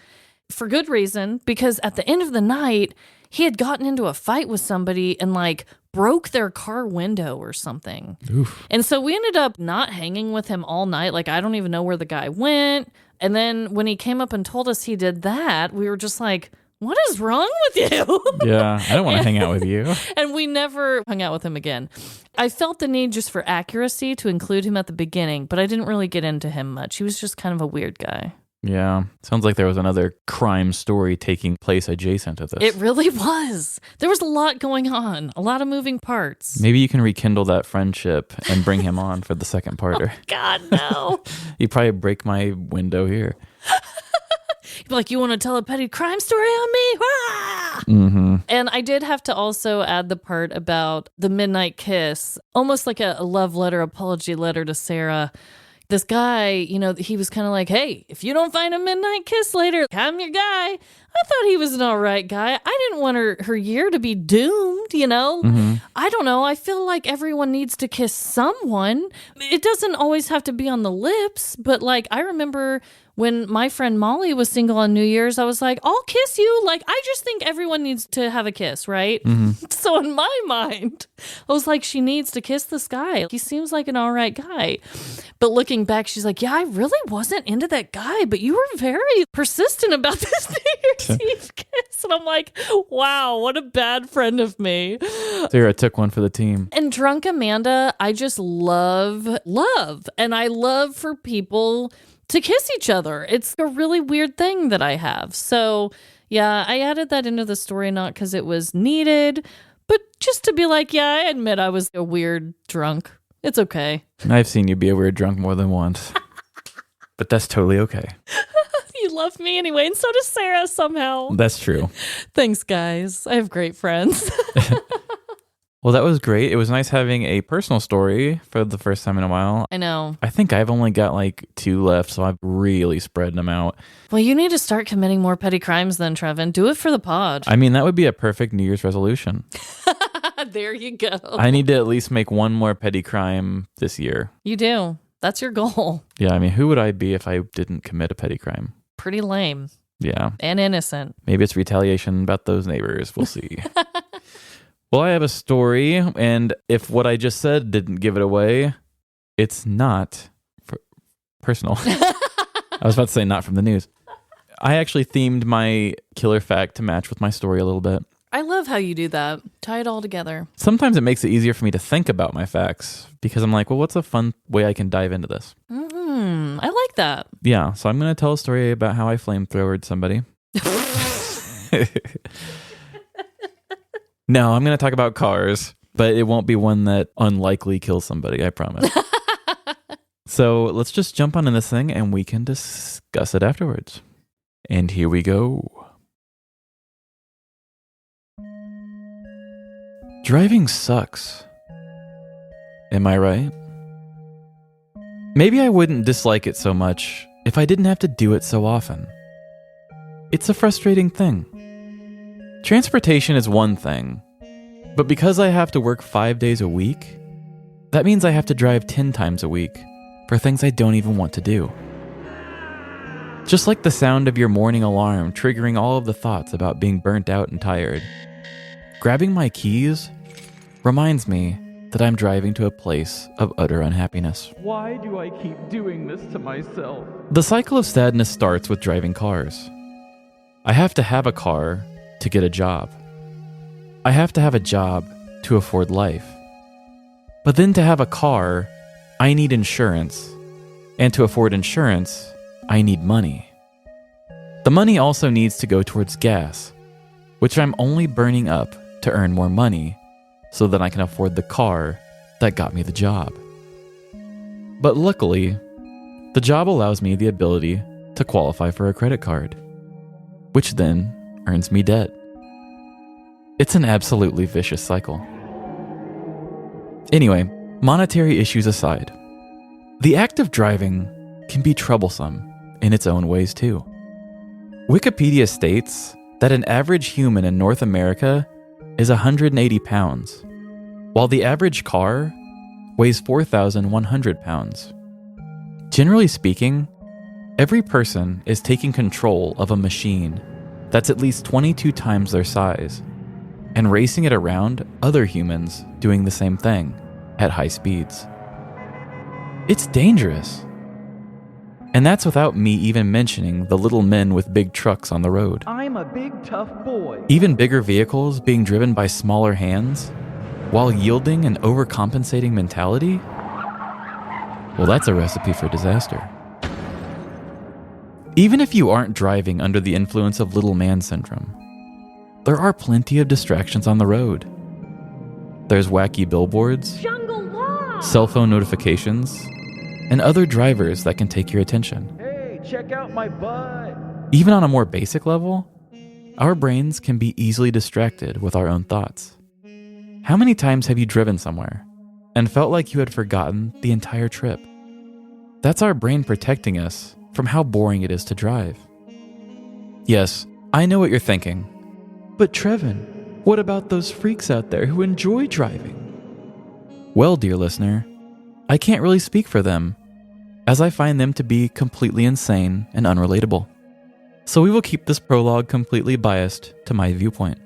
for good reason, because at the end of the night, he had gotten into a fight with somebody and broke their car window or something. Oof. And so we ended up not hanging with him all night. I don't even know where the guy went. And then when he came up and told us he did that, we were just like, what is wrong with you? Yeah, I don't want to hang out with you. And we never hung out with him again. I felt the need just for accuracy to include him at the beginning, but I didn't really get into him much. He was just kind of a weird guy. Yeah. Sounds like there was another crime story taking place adjacent to this. It really was. There was a lot going on, a lot of moving parts. Maybe you can rekindle that friendship and bring him on for the second parter. God, no. You'd probably break my window here. You'd be like, you want to tell a petty crime story on me? Ah! Mm-hmm. And I did have to also add the part about the midnight kiss, almost like a love letter, apology letter to Sarah. This guy, he was kind of like, hey, if you don't find a midnight kiss later, I'm your guy. I thought he was an all right guy. I didn't want her year to be doomed, you know? I don't know. I feel like everyone needs to kiss someone. It doesn't always have to be on the lips, but like I remember when my friend Molly was single on New Year's, I was like, I'll kiss you. Like, I just think everyone needs to have a kiss, right? So in my mind, I was like, she needs to kiss this guy. He seems like an all right guy. But looking back, she's like, yeah, I really wasn't into that guy, but you were very persistent about this New Year's Eve kiss. And I'm like, wow, what a bad friend of me. So here I took one for the team. And Drunk Amanda, I just love. And I love for people to kiss each other. It's a really weird thing that I have. So yeah, I added that into the story, not because it was needed, but just to be like, yeah, I admit I was a weird drunk. It's okay. I've seen you be a weird drunk more than once. But that's totally okay. You love me anyway, and so does Sarah somehow. That's true. Thanks, guys. I have great friends. Well, that was great. It was nice having a personal story for the first time in a while. I know. I think I've only got like 2 left, so I've really spread them out. Well, you need to start committing more petty crimes then, Trevin. Do it for the pod. I mean, that would be a perfect New Year's resolution. There you go. I need to at least make one more petty crime this year. You do. That's your goal. Yeah, I mean, who would I be if I didn't commit a petty crime? Pretty lame. Yeah. And innocent. Maybe it's retaliation about those neighbors. We'll see. Well, I have a story, and if what I just said didn't give it away, it's not personal. I was about to say not from the news. I actually themed my killer fact to match with my story a little bit. I love how you do that. Tie it all together. Sometimes it makes it easier for me to think about my facts because I'm like, well, what's a fun way I can dive into this? I like that. Yeah, so I'm going to tell a story about how I flamethrowered somebody. No, I'm going to talk about cars, but it won't be one that unlikely kills somebody, I promise. So let's just jump on in this thing and we can discuss it afterwards. And here we go. Driving sucks. Am I right? Maybe I wouldn't dislike it so much if I didn't have to do it so often. It's a frustrating thing. Transportation is one thing, but because I have to work 5 days a week, that means I have to drive 10 times a week for things I don't even want to do. Just like the sound of your morning alarm triggering all of the thoughts about being burnt out and tired, grabbing my keys reminds me that I'm driving to a place of utter unhappiness. Why do I keep doing this to myself? The cycle of sadness starts with driving cars. I have to have a car to get a job. I have to have a job to afford life. But then to have a car, I need insurance. And to afford insurance, I need money. The money also needs to go towards gas, which I'm only burning up to earn more money so that I can afford the car that got me the job. But luckily, the job allows me the ability to qualify for a credit card, which then earns me debt. It's an absolutely vicious cycle. Anyway, monetary issues aside, the act of driving can be troublesome in its own ways too. Wikipedia states that an average human in North America is 180 pounds, while the average car weighs 4,100 pounds. Generally speaking, every person is taking control of a machine that's at least 22 times their size and racing it around other humans doing the same thing at high speeds. It's dangerous. And that's without me even mentioning the little men with big trucks on the road. I'm a big tough boy. Even bigger vehicles being driven by smaller hands while yielding an overcompensating mentality? Well, that's a recipe for disaster. Even if you aren't driving under the influence of little man syndrome, there are plenty of distractions on the road. There's wacky billboards, cell phone notifications, and other drivers that can take your attention. Hey, check out my butt. Even on a more basic level, our brains can be easily distracted with our own thoughts. How many times have you driven somewhere and felt like you had forgotten the entire trip? That's our brain protecting us from how boring it is to drive. Yes, I know what you're thinking. But Trevin, what about those freaks out there who enjoy driving? Well, dear listener, I can't really speak for them, as I find them to be completely insane and unrelatable. So we will keep this prologue completely biased to my viewpoint.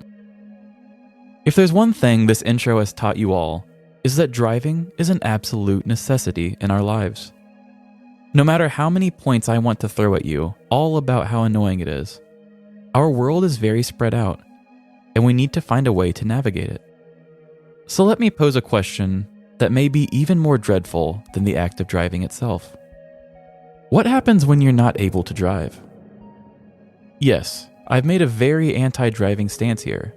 If there's one thing this intro has taught you all, is that driving is an absolute necessity in our lives. No matter how many points I want to throw at you, all about how annoying it is, our world is very spread out, and we need to find a way to navigate it. So let me pose a question that may be even more dreadful than the act of driving itself. What happens when you're not able to drive? Yes, I've made a very anti-driving stance here,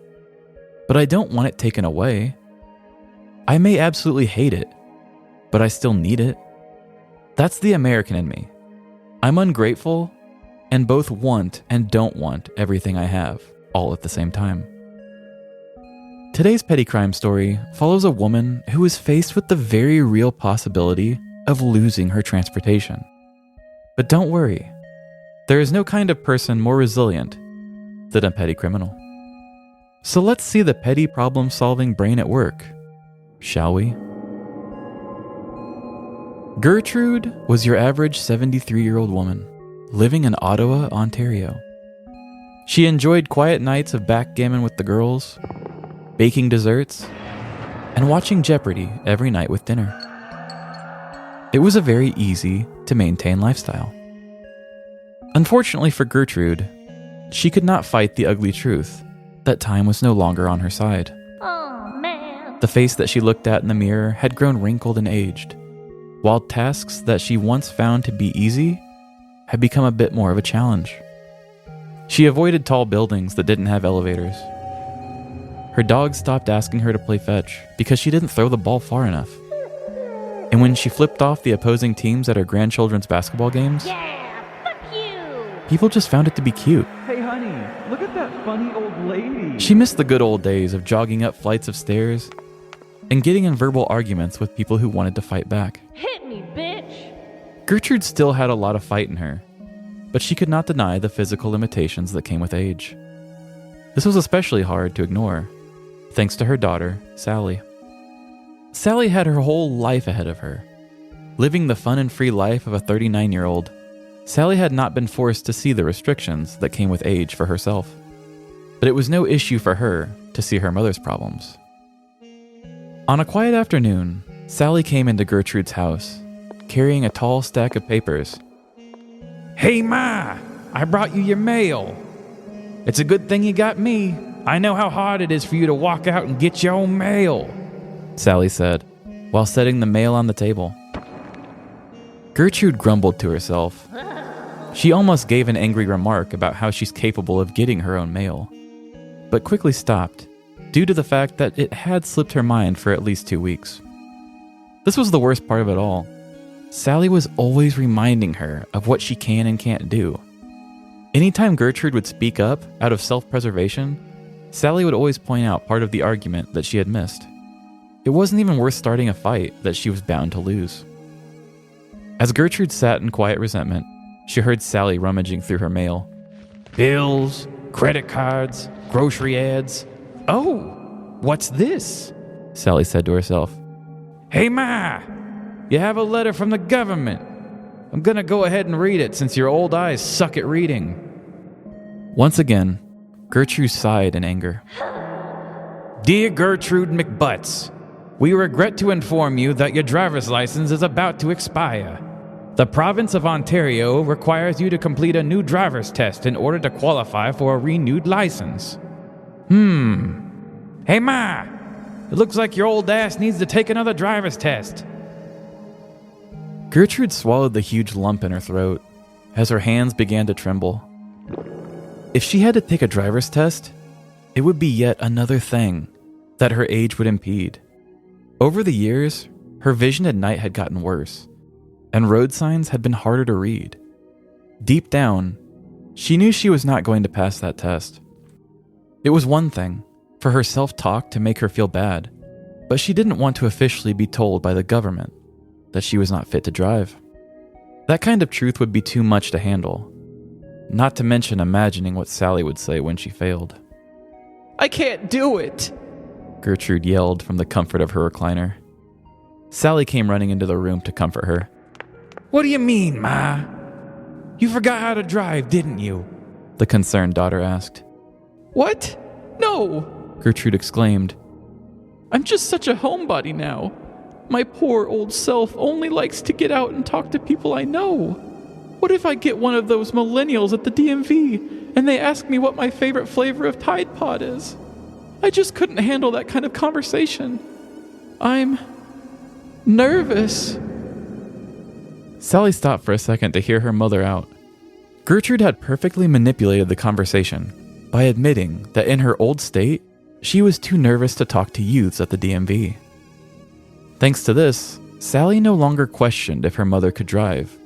but I don't want it taken away. I may absolutely hate it, but I still need it. That's the American in me. I'm ungrateful and both want and don't want everything I have, all at the same time. Today's petty crime story follows a woman who is faced with the very real possibility of losing her transportation. But don't worry, there is no kind of person more resilient than a petty criminal. So let's see the petty problem-solving brain at work, shall we? Gertrude was your average 73-year-old woman living in Ottawa, Ontario. She enjoyed quiet nights of backgammon with the girls, baking desserts, and watching Jeopardy every night with dinner. It was a very easy to maintain lifestyle. Unfortunately for Gertrude, she could not fight the ugly truth that time was no longer on her side. Oh, man. The face that she looked at in the mirror had grown wrinkled and aged, while tasks that she once found to be easy had become a bit more of a challenge. She avoided tall buildings that didn't have elevators. Her dog stopped asking her to play fetch because she didn't throw the ball far enough. And when she flipped off the opposing teams at her grandchildren's basketball games, Yeah, fuck you. people just found it to be cute. Hey, honey, look at that funny old lady. She missed the good old days of jogging up flights of stairs and getting in verbal arguments with people who wanted to fight back. Hit me, bitch. Gertrude still had a lot of fight in her, but she could not deny the physical limitations that came with age. This was especially hard to ignore, thanks to her daughter, Sally. Sally had her whole life ahead of her. Living the fun and free life of a 39-year-old, Sally had not been forced to see the restrictions that came with age for herself. But it was no issue for her to see her mother's problems. On a quiet afternoon, Sally came into Gertrude's house, carrying a tall stack of papers. Hey, Ma, I brought you your mail. It's a good thing you got me. I know how hard it is for you to walk out and get your own mail, Sally said, while setting the mail on the table. Gertrude grumbled to herself. She almost gave an angry remark about how she's capable of getting her own mail, but quickly stopped, due to the fact that it had slipped her mind for at least 2 weeks. This was the worst part of it all. Sally was always reminding her of what she can and can't do. Anytime Gertrude would speak up out of self-preservation, Sally would always point out part of the argument that she had missed. It wasn't even worth starting a fight that she was bound to lose. As Gertrude sat in quiet resentment, she heard Sally rummaging through her mail. bills, credit cards, grocery ads. Oh, what's this? Sally said to herself. Hey, Ma, you have a letter from the government. I'm gonna go ahead and read it since your old eyes suck at reading. Once again, Gertrude sighed in anger. Dear Gertrude McButts, we regret to inform you that your driver's license is about to expire. The province of Ontario requires you to complete a new driver's test in order to qualify for a renewed license. Hey, Ma, it looks like your old ass needs to take another driver's test. Gertrude swallowed the huge lump in her throat as her hands began to tremble. If she had to take a driver's test, it would be yet another thing that her age would impede. Over the years, her vision at night had gotten worse, and road signs had been harder to read. Deep down, she knew she was not going to pass that test. It was one thing for her self-talk to make her feel bad, but she didn't want to officially be told by the government that she was not fit to drive. That kind of truth would be too much to handle. not to mention imagining what Sally would say when she failed. "I can't do it!" Gertrude yelled from the comfort of her recliner. Sally came running into the room to comfort her. What do you mean, Ma? You forgot how to drive, didn't you? The concerned daughter asked. "What? No!" Gertrude exclaimed. "I'm just such a homebody now. My poor old self only likes to get out and talk to people I know. What if I get one of those millennials at the DMV and they ask me what my favorite flavor of Tide Pod is? I just couldn't handle that kind of conversation. I'm nervous." Sally stopped for a second to hear her mother out. Gertrude had perfectly manipulated the conversation by admitting that in her old state, she was too nervous to talk to youths at the DMV. Thanks to this, Sally no longer questioned if her mother could drive.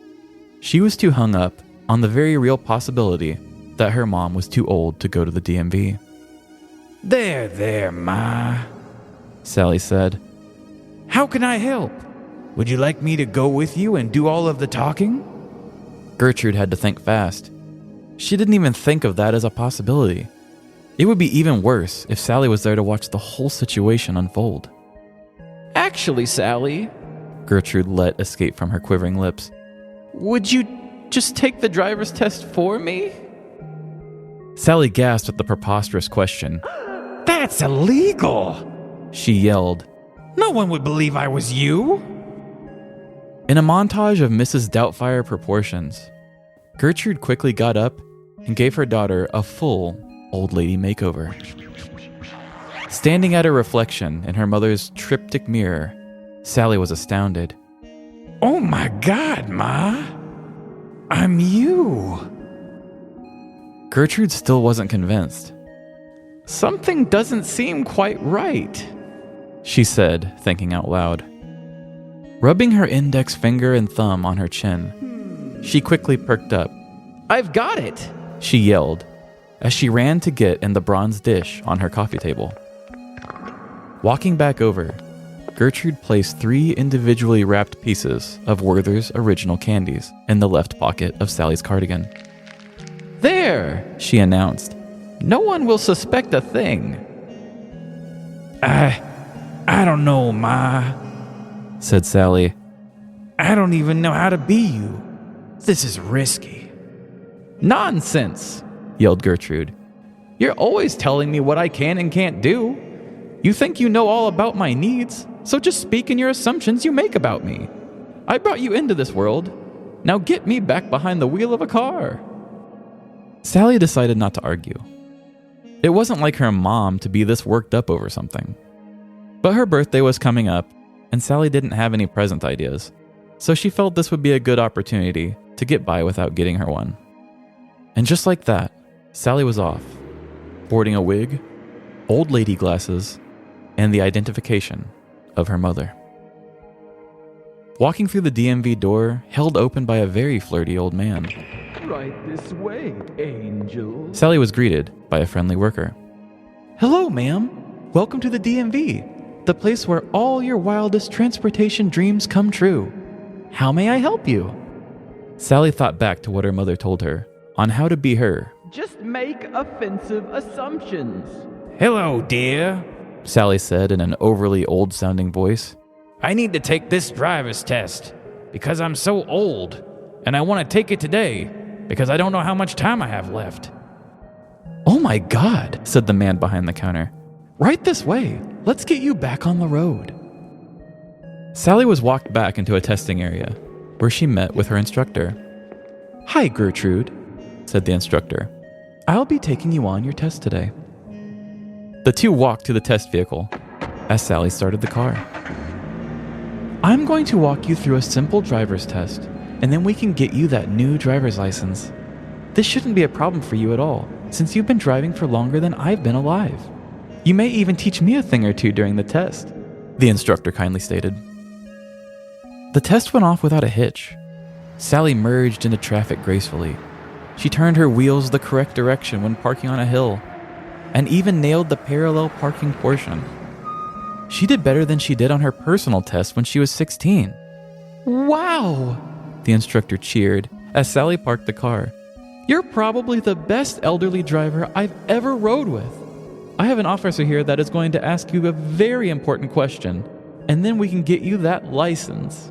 She was too hung up on the very real possibility that her mom was too old to go to the DMV. There, Ma, Sally said. How can I help? Would you like me to go with you and do all of the talking? Gertrude had to think fast. She didn't even think of that as a possibility. It would be even worse if Sally was there to watch the whole situation unfold. "Actually, Sally," Gertrude let escape from her quivering lips. "would you just take the driver's test for me?" Sally gasped at the preposterous question. That's illegal, She yelled. No one would believe I was you. In a montage of Mrs. Doubtfire proportions, Gertrude quickly got up and gave her daughter a full old lady makeover. Standing at her reflection in her mother's triptych mirror, Sally was astounded. Oh my God, Ma. I'm you. Gertrude still wasn't convinced. "Something doesn't seem quite right," she said, thinking out loud. Rubbing her index finger and thumb on her chin, she quickly perked up. "I've got it!" She yelled as she ran to get in the bronze dish on her coffee table. Walking back over, Gertrude placed 3 individually wrapped pieces of Werther's original candies in the left pocket of Sally's cardigan. "There," She announced. "No one will suspect a thing." I don't know, Ma, said Sally. I don't even know how to be you. This is risky. "Nonsense," Yelled Gertrude. "You're always telling me what I can and can't do. You think you know all about my needs, so just speak in your assumptions you make about me. I brought you into this world. Now get me back behind the wheel of a car." Sally decided not to argue. It wasn't like her mom to be this worked up over something. But her birthday was coming up, and Sally didn't have any present ideas, so she felt this would be a good opportunity to get by without getting her one. And just like that, Sally was off, sporting a wig, old lady glasses, and the identification of her mother. Walking through the DMV door held open by a very flirty old man, "Right this way, angel." Sally was greeted by a friendly worker. "Hello, ma'am. Welcome to the DMV, the place where all your wildest transportation dreams come true. How may I help you?" Sally thought back to what her mother told her on how to be her. "Just make offensive assumptions." Hello, dear, Sally said in an overly old-sounding voice. I need to take this driver's test because I'm so old, and I want to take it today because I don't know how much time I have left. "Oh my God," Said the man behind the counter. "Right this way. Let's get you back on the road." Sally was walked back into a testing area where she met with her instructor. "Hi, Gertrude," Said the instructor. "I'll be taking you on your test today." The two walked to the test vehicle as Sally started the car. "I'm going to walk you through a simple driver's test, and then we can get you that new driver's license. This shouldn't be a problem for you at all, since you've been driving for longer than I've been alive. You may even teach me a thing or two during the test," The instructor kindly stated. The test went off without a hitch. Sally merged into traffic gracefully. She turned her wheels the correct direction when parking on a hill, and even nailed the parallel parking portion. She did better than she did on her personal test when she was 16. "Wow!" The instructor cheered as Sally parked the car. You're probably the best elderly driver I've ever rode with. I have an officer here that is going to ask you a very important question, and then we can get you that license."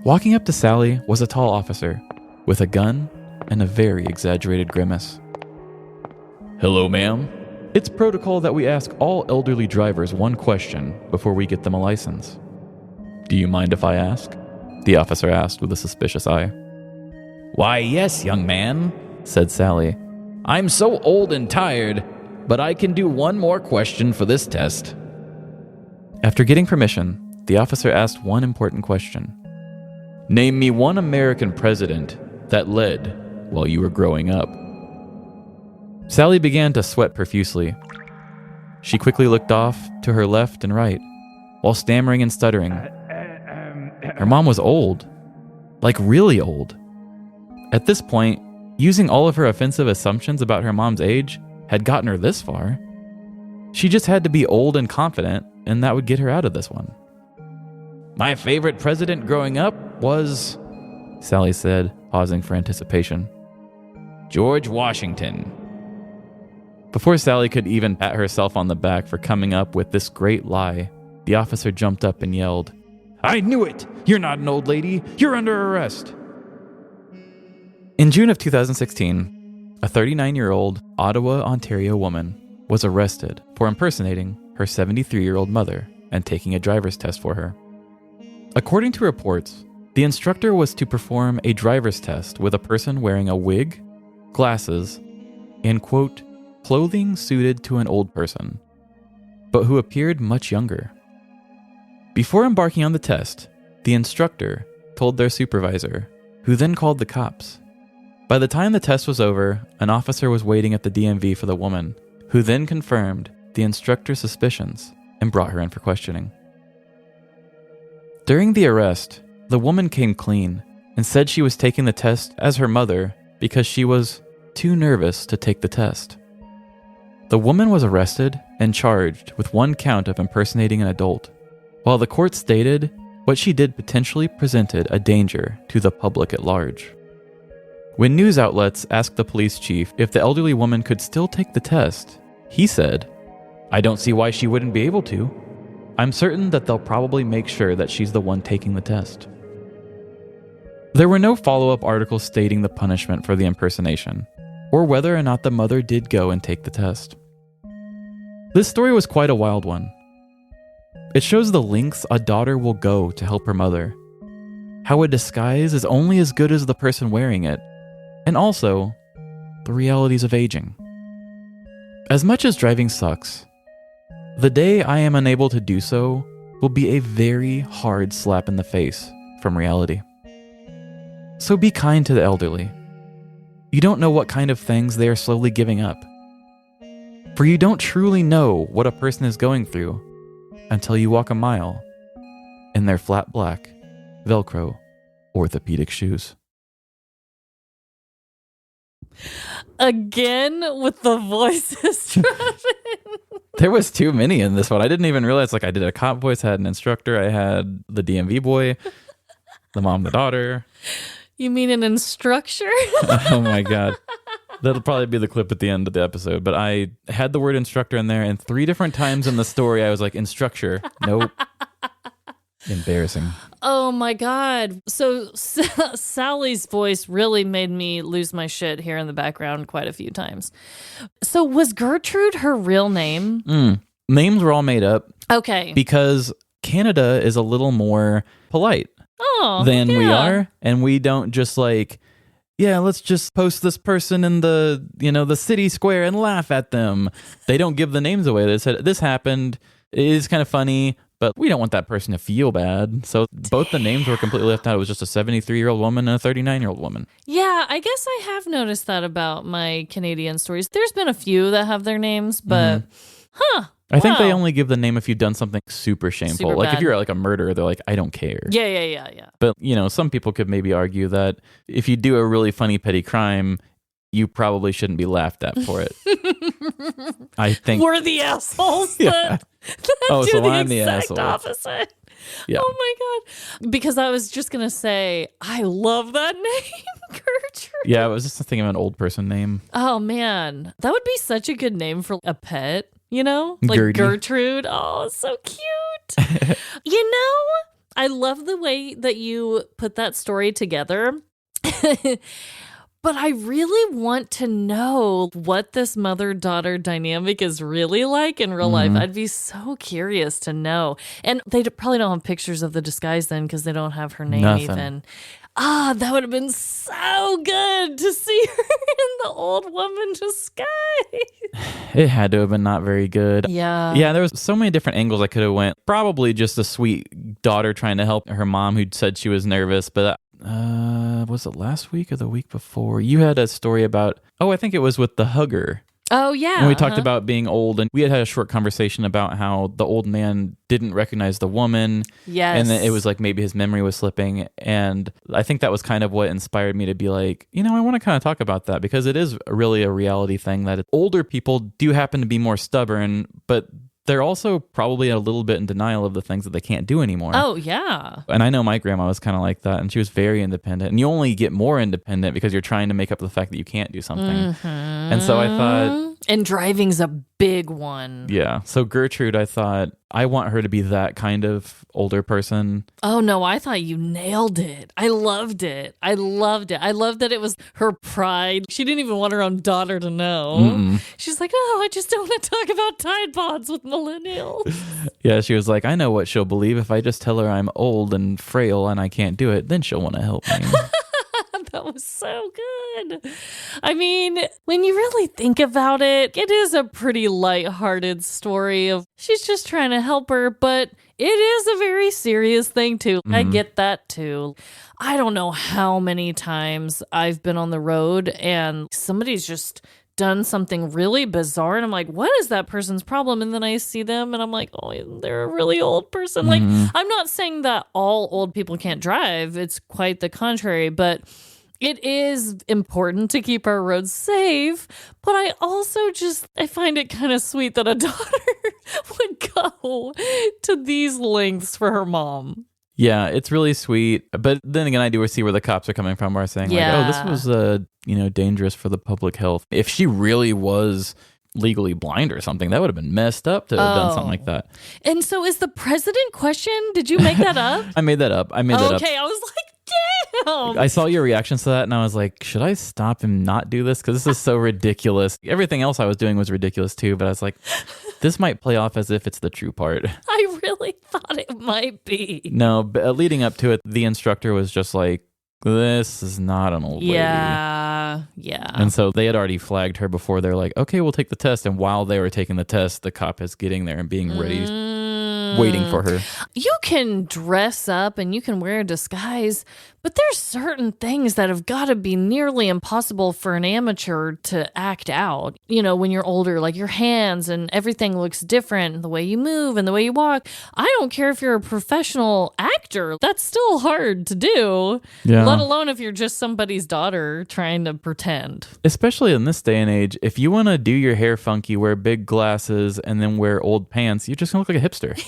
Walking up to Sally was a tall officer with a gun and a very exaggerated grimace. "Hello, ma'am. It's protocol that we ask all elderly drivers one question before we get them a license. Do you mind if I ask?" the officer asked with a suspicious eye. "Why, yes, young man," said Sally. "I'm so old and tired, but I can do one more question for this test." After getting permission, the officer asked one important question. "Name me one American president that led while you were growing up." Sally began to sweat profusely. She quickly looked off to her left and right, while stammering and stuttering. Her mom was old. Like really old. At this point, using all of her offensive assumptions about her mom's age had gotten her this far. She just had to be old and confident, and that would get her out of this one. "My favorite president growing up was," Sally said, pausing for anticipation. "George Washington." Before Sally could even pat herself on the back for coming up with this great lie, the officer jumped up and yelled, "I knew it! You're not an old lady. You're under arrest." In June of 2016, a 39-year-old Ottawa, Ontario woman was arrested for impersonating her 73-year-old mother and taking a driver's test for her. According to reports, the instructor was to perform a driver's test with a person wearing a wig, glasses, and, quote, clothing suited to an old person, but who appeared much younger. Before embarking on the test, the instructor told their supervisor, who then called the cops. By the time the test was over, an officer was waiting at the DMV for the woman, who then confirmed the instructor's suspicions and brought her in for questioning. During the arrest, the woman came clean and said she was taking the test as her mother because she was too nervous to take the test. The woman was arrested and charged with one count of impersonating an adult, while the court stated what she did potentially presented a danger to the public at large. When news outlets asked the police chief if the elderly woman could still take the test, he said, "I don't see why she wouldn't be able to. I'm certain that they'll probably make sure that she's the one taking the test." There were no follow-up articles stating the punishment for the impersonation, or whether or not the mother did go and take the test. This story was quite a wild one. It shows the lengths a daughter will go to help her mother, how a disguise is only as good as the person wearing it, and also the realities of aging. As much as driving sucks, the day I am unable to do so will be a very hard slap in the face from reality. So be kind to the elderly. You don't know what kind of things they are slowly giving up. For you don't truly know what a person is going through until you walk a mile in their flat black, Velcro, orthopedic shoes. Again with the voices dropping. There was too many in this one. I didn't even realize, I did a cop voice, I had an instructor, I had the DMV boy, the mom, the daughter. You mean an instructor? Oh my God. That'll probably be the clip at the end of the episode. But I had the word instructor in there, and 3 different times in the story I was like, instructure. Nope. Embarrassing. Oh my God. So Sally's voice really made me lose my shit here in the background quite a few times. So was Gertrude her real name? Names were all made up. Okay. Because Canada is a little more polite than we are. And we don't just let's just post this person in the city square and laugh at them. They don't give the names away. They said, this happened. It is kind of funny, but we don't want that person to feel bad. So both the names were completely left out. It was just a 73-year-old woman and a 39-year-old woman. Yeah, I guess I have noticed that about my Canadian stories. There's been a few that have their names, but I think they only give the name if you've done something super shameful. Super if bad. you're a murderer, they're like, I don't care. Yeah. But, some people could maybe argue that if you do a really funny petty crime, you probably shouldn't be laughed at for it. I think we're the assholes Yeah. that do so the I'm the exact asshole. opposite. Yeah. Oh my God. Because I was just going to say, I love that name, Gertrude. Yeah, I was just thinking of an old person name. Oh man, that would be such a good name for a pet, like Gertie. Gertrude. Oh, so cute. I love the way that you put that story together. But I really want to know what this mother-daughter dynamic is really like in real life. I'd be so curious to know. And they probably don't have pictures of the disguise then because they don't have her name Nothing. even. That would have been so good to see her in the old woman disguise. It had to have been not very good. Yeah. Yeah, there was so many different angles I could have went. Probably just a sweet daughter trying to help her mom who said she was nervous, but was it last week or the week before? You had a story about, I think it was with the hugger. Oh, yeah. And we talked about being old, and we had a short conversation about how the old man didn't recognize the woman. Yes. And then it was like maybe his memory was slipping. And I think that was kind of what inspired me to be like, I want to kind of talk about that because it is really a reality thing that older people do happen to be more stubborn, but they're also probably a little bit in denial of the things that they can't do anymore. Oh, yeah. And I know my grandma was kind of like that, and she was very independent. And you only get more independent because you're trying to make up the fact that you can't do something. And so I thought... And driving's a big one. Yeah. So Gertrude, I thought, I want her to be that kind of older person. Oh, no, I thought you nailed it. I loved it. I loved that it was her pride. She didn't even want her own daughter to know. Mm-mm. She's like, I just don't want to talk about Tide Pods with millennials. Yeah, she was like, I know what she'll believe. If I just tell her I'm old and frail and I can't do it, then she'll want to help me. That was so good. I mean, when you really think about it, it is a pretty lighthearted story of she's just trying to help her, but it is a very serious thing too. I get that too. I don't know how many times I've been on the road and somebody's just done something really bizarre and I'm like, what is that person's problem? And then I see them and I'm like, they're a really old person. Like, I'm not saying that all old people can't drive. It's quite the contrary, but it is important to keep our roads safe, but I also I find it kind of sweet that a daughter would go to these lengths for her mom. Yeah, it's really sweet. But then again, I do see where the cops are coming from, where saying this was dangerous for the public health. If she really was legally blind or something, that would have been messed up to have done something like that. And so is the president question? Did you make that up? I made that up. Okay, I was like, damn. I saw your reactions to that and I was like, should I stop and not do this? Because this is so ridiculous. Everything else I was doing was ridiculous too, but I was like, this might play off as if it's the true part. I really thought it might be. No, but leading up to it, the instructor was just like, this is not an old lady. Yeah. And so they had already flagged her before. They're like, okay, we'll take the test. And while they were taking the test, the cop is getting there and being ready, waiting for her. You can dress up and you can wear a disguise, but there's certain things that have got to be nearly impossible for an amateur to act out. When you're older, like your hands and everything looks different, the way you move and the way you walk. I don't care if you're a professional actor. That's still hard to do, let alone if you're just somebody's daughter trying to pretend. Especially in this day and age, if you want to do your hair funky, wear big glasses, and then wear old pants, you're just going to look like a hipster.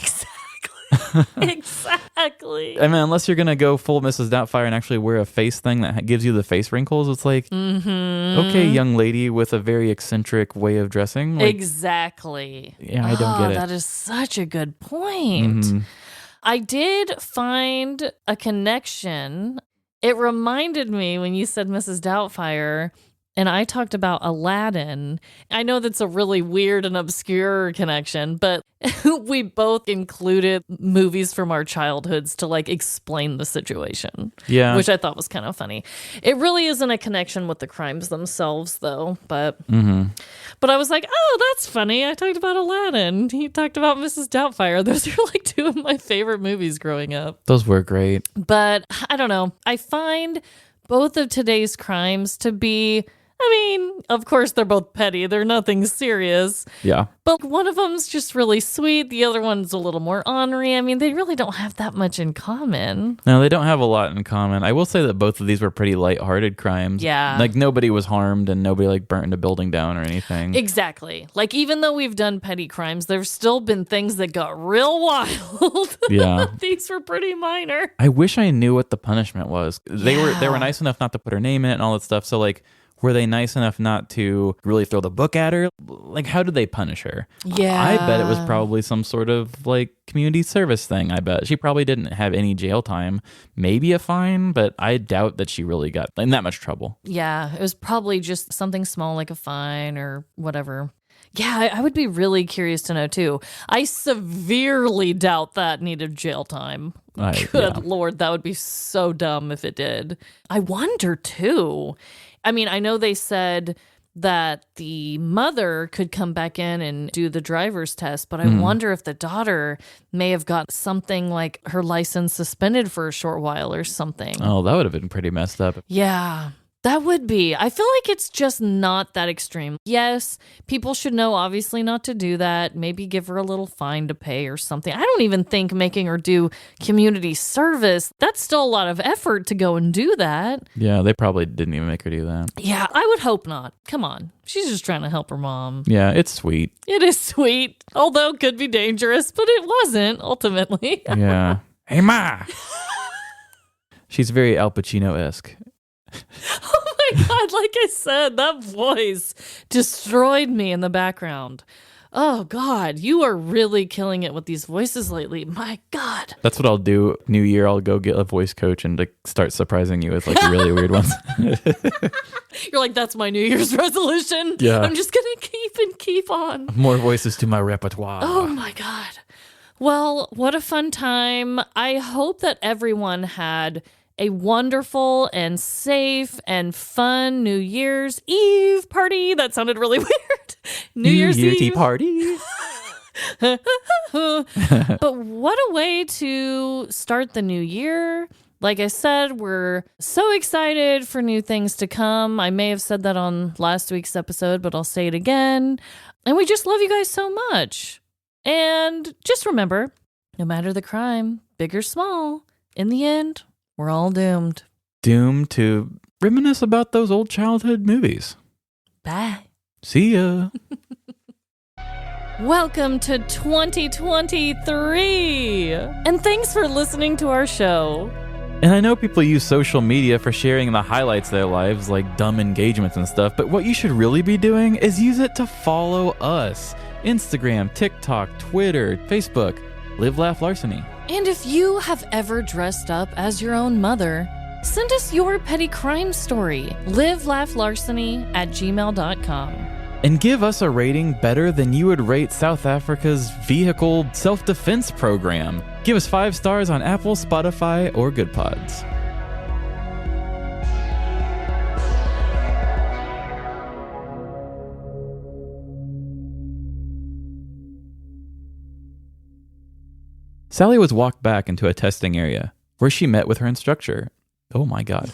Exactly. I mean, unless you're going to go full Mrs. Doubtfire and actually wear a face thing that gives you the face wrinkles, it's like, okay, young lady with a very eccentric way of dressing. Like, exactly. Yeah, I don't get it. That is such a good point. I did find a connection. It reminded me when you said Mrs. Doubtfire, and I talked about Aladdin. I know that's a really weird and obscure connection, but we both included movies from our childhoods to explain the situation. Yeah. Which I thought was kind of funny. It really isn't a connection with the crimes themselves, though. But I was like, oh, that's funny. I talked about Aladdin. He talked about Mrs. Doubtfire. Those are two of my favorite movies growing up. Those were great. But I don't know. I find both of today's crimes to be I mean, of course, they're both petty. They're nothing serious. Yeah. But one of them's just really sweet. The other one's a little more ornery. I mean, they really don't have that much in common. No, they don't have a lot in common. I will say that both of these were pretty lighthearted crimes. Yeah. Like nobody was harmed and nobody like burnt a building down or anything. Exactly. Like, even though we've done petty crimes, there's still been things that got real wild. Yeah. These were pretty minor. I wish I knew what the punishment was. They were nice enough not to put her name in it and all that stuff. So like, were they nice enough not to really throw the book at her? Like, how did they punish her? Yeah. I bet it was probably some sort of like community service thing. I bet she probably didn't have any jail time, maybe a fine, but I doubt that she really got in that much trouble. Yeah, it was probably just something small like a fine or whatever. Yeah, I would be really curious to know too. I severely doubt that needed jail time. Good Lord, that would be so dumb if it did. I wonder too. I mean, I know they said that the mother could come back in and do the driver's test, but I wonder if the daughter may have got something like her license suspended for a short while or something. Oh, that would have been pretty messed up. Yeah. That would be. I feel like it's just not that extreme. Yes, people should know obviously not to do that. Maybe give her a little fine to pay or something. I don't even think making her do community service, that's still a lot of effort to go and do that. Yeah, they probably didn't even make her do that. Yeah, I would hope not. Come on. She's just trying to help her mom. Yeah, it's sweet. It is sweet, although it could be dangerous, but it wasn't ultimately. Yeah. Hey, Ma! She's very Al Pacino-esque. Oh my God, like I said, that voice destroyed me in the background. Oh God, you are really killing it with these voices lately. My God. That's what I'll do. New Year, I'll go get a voice coach and like, start surprising you with like really weird ones. You're like, that's my New Year's resolution. Yeah. I'm just going to keep on. More voices to my repertoire. Oh my God. Well, what a fun time. I hope that everyone had a wonderful and safe and fun New Year's Eve party. That sounded really weird. New Year's Eve Eve party. But what a way to start the new year. Like I said, we're so excited for new things to come. I may have said that on last week's episode, but I'll say it again. And we just love you guys so much. And just remember, no matter the crime, big or small, in the end, we're all doomed. Doomed to reminisce about those old childhood movies. Bye. See ya. Welcome to 2023. And thanks for listening to our show. And I know people use social media for sharing the highlights of their lives, like dumb engagements and stuff, but what you should really be doing is use it to follow us. Instagram, TikTok, Twitter, Facebook. Live, Laugh, Larceny. And if you have ever dressed up as your own mother, send us your petty crime story. livelaughlarceny@gmail.com. And give us a rating better than you would rate South Africa's vehicle self-defense program. Give us 5 stars on Apple, Spotify, or Good Pods. Sally was walked back into a testing area where she met with her instructor. Oh my God.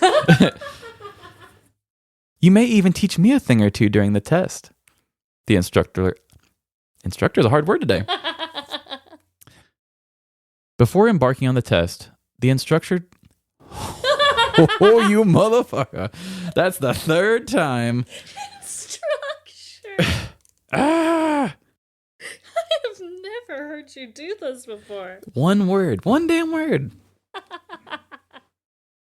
You may even teach me a thing or two during the test. The instructor is a hard word today. Before embarking on the test, the instructor... Oh, you motherfucker. That's the 3rd time. Structure. Ah! I have never heard you do this before. One word. One damn word.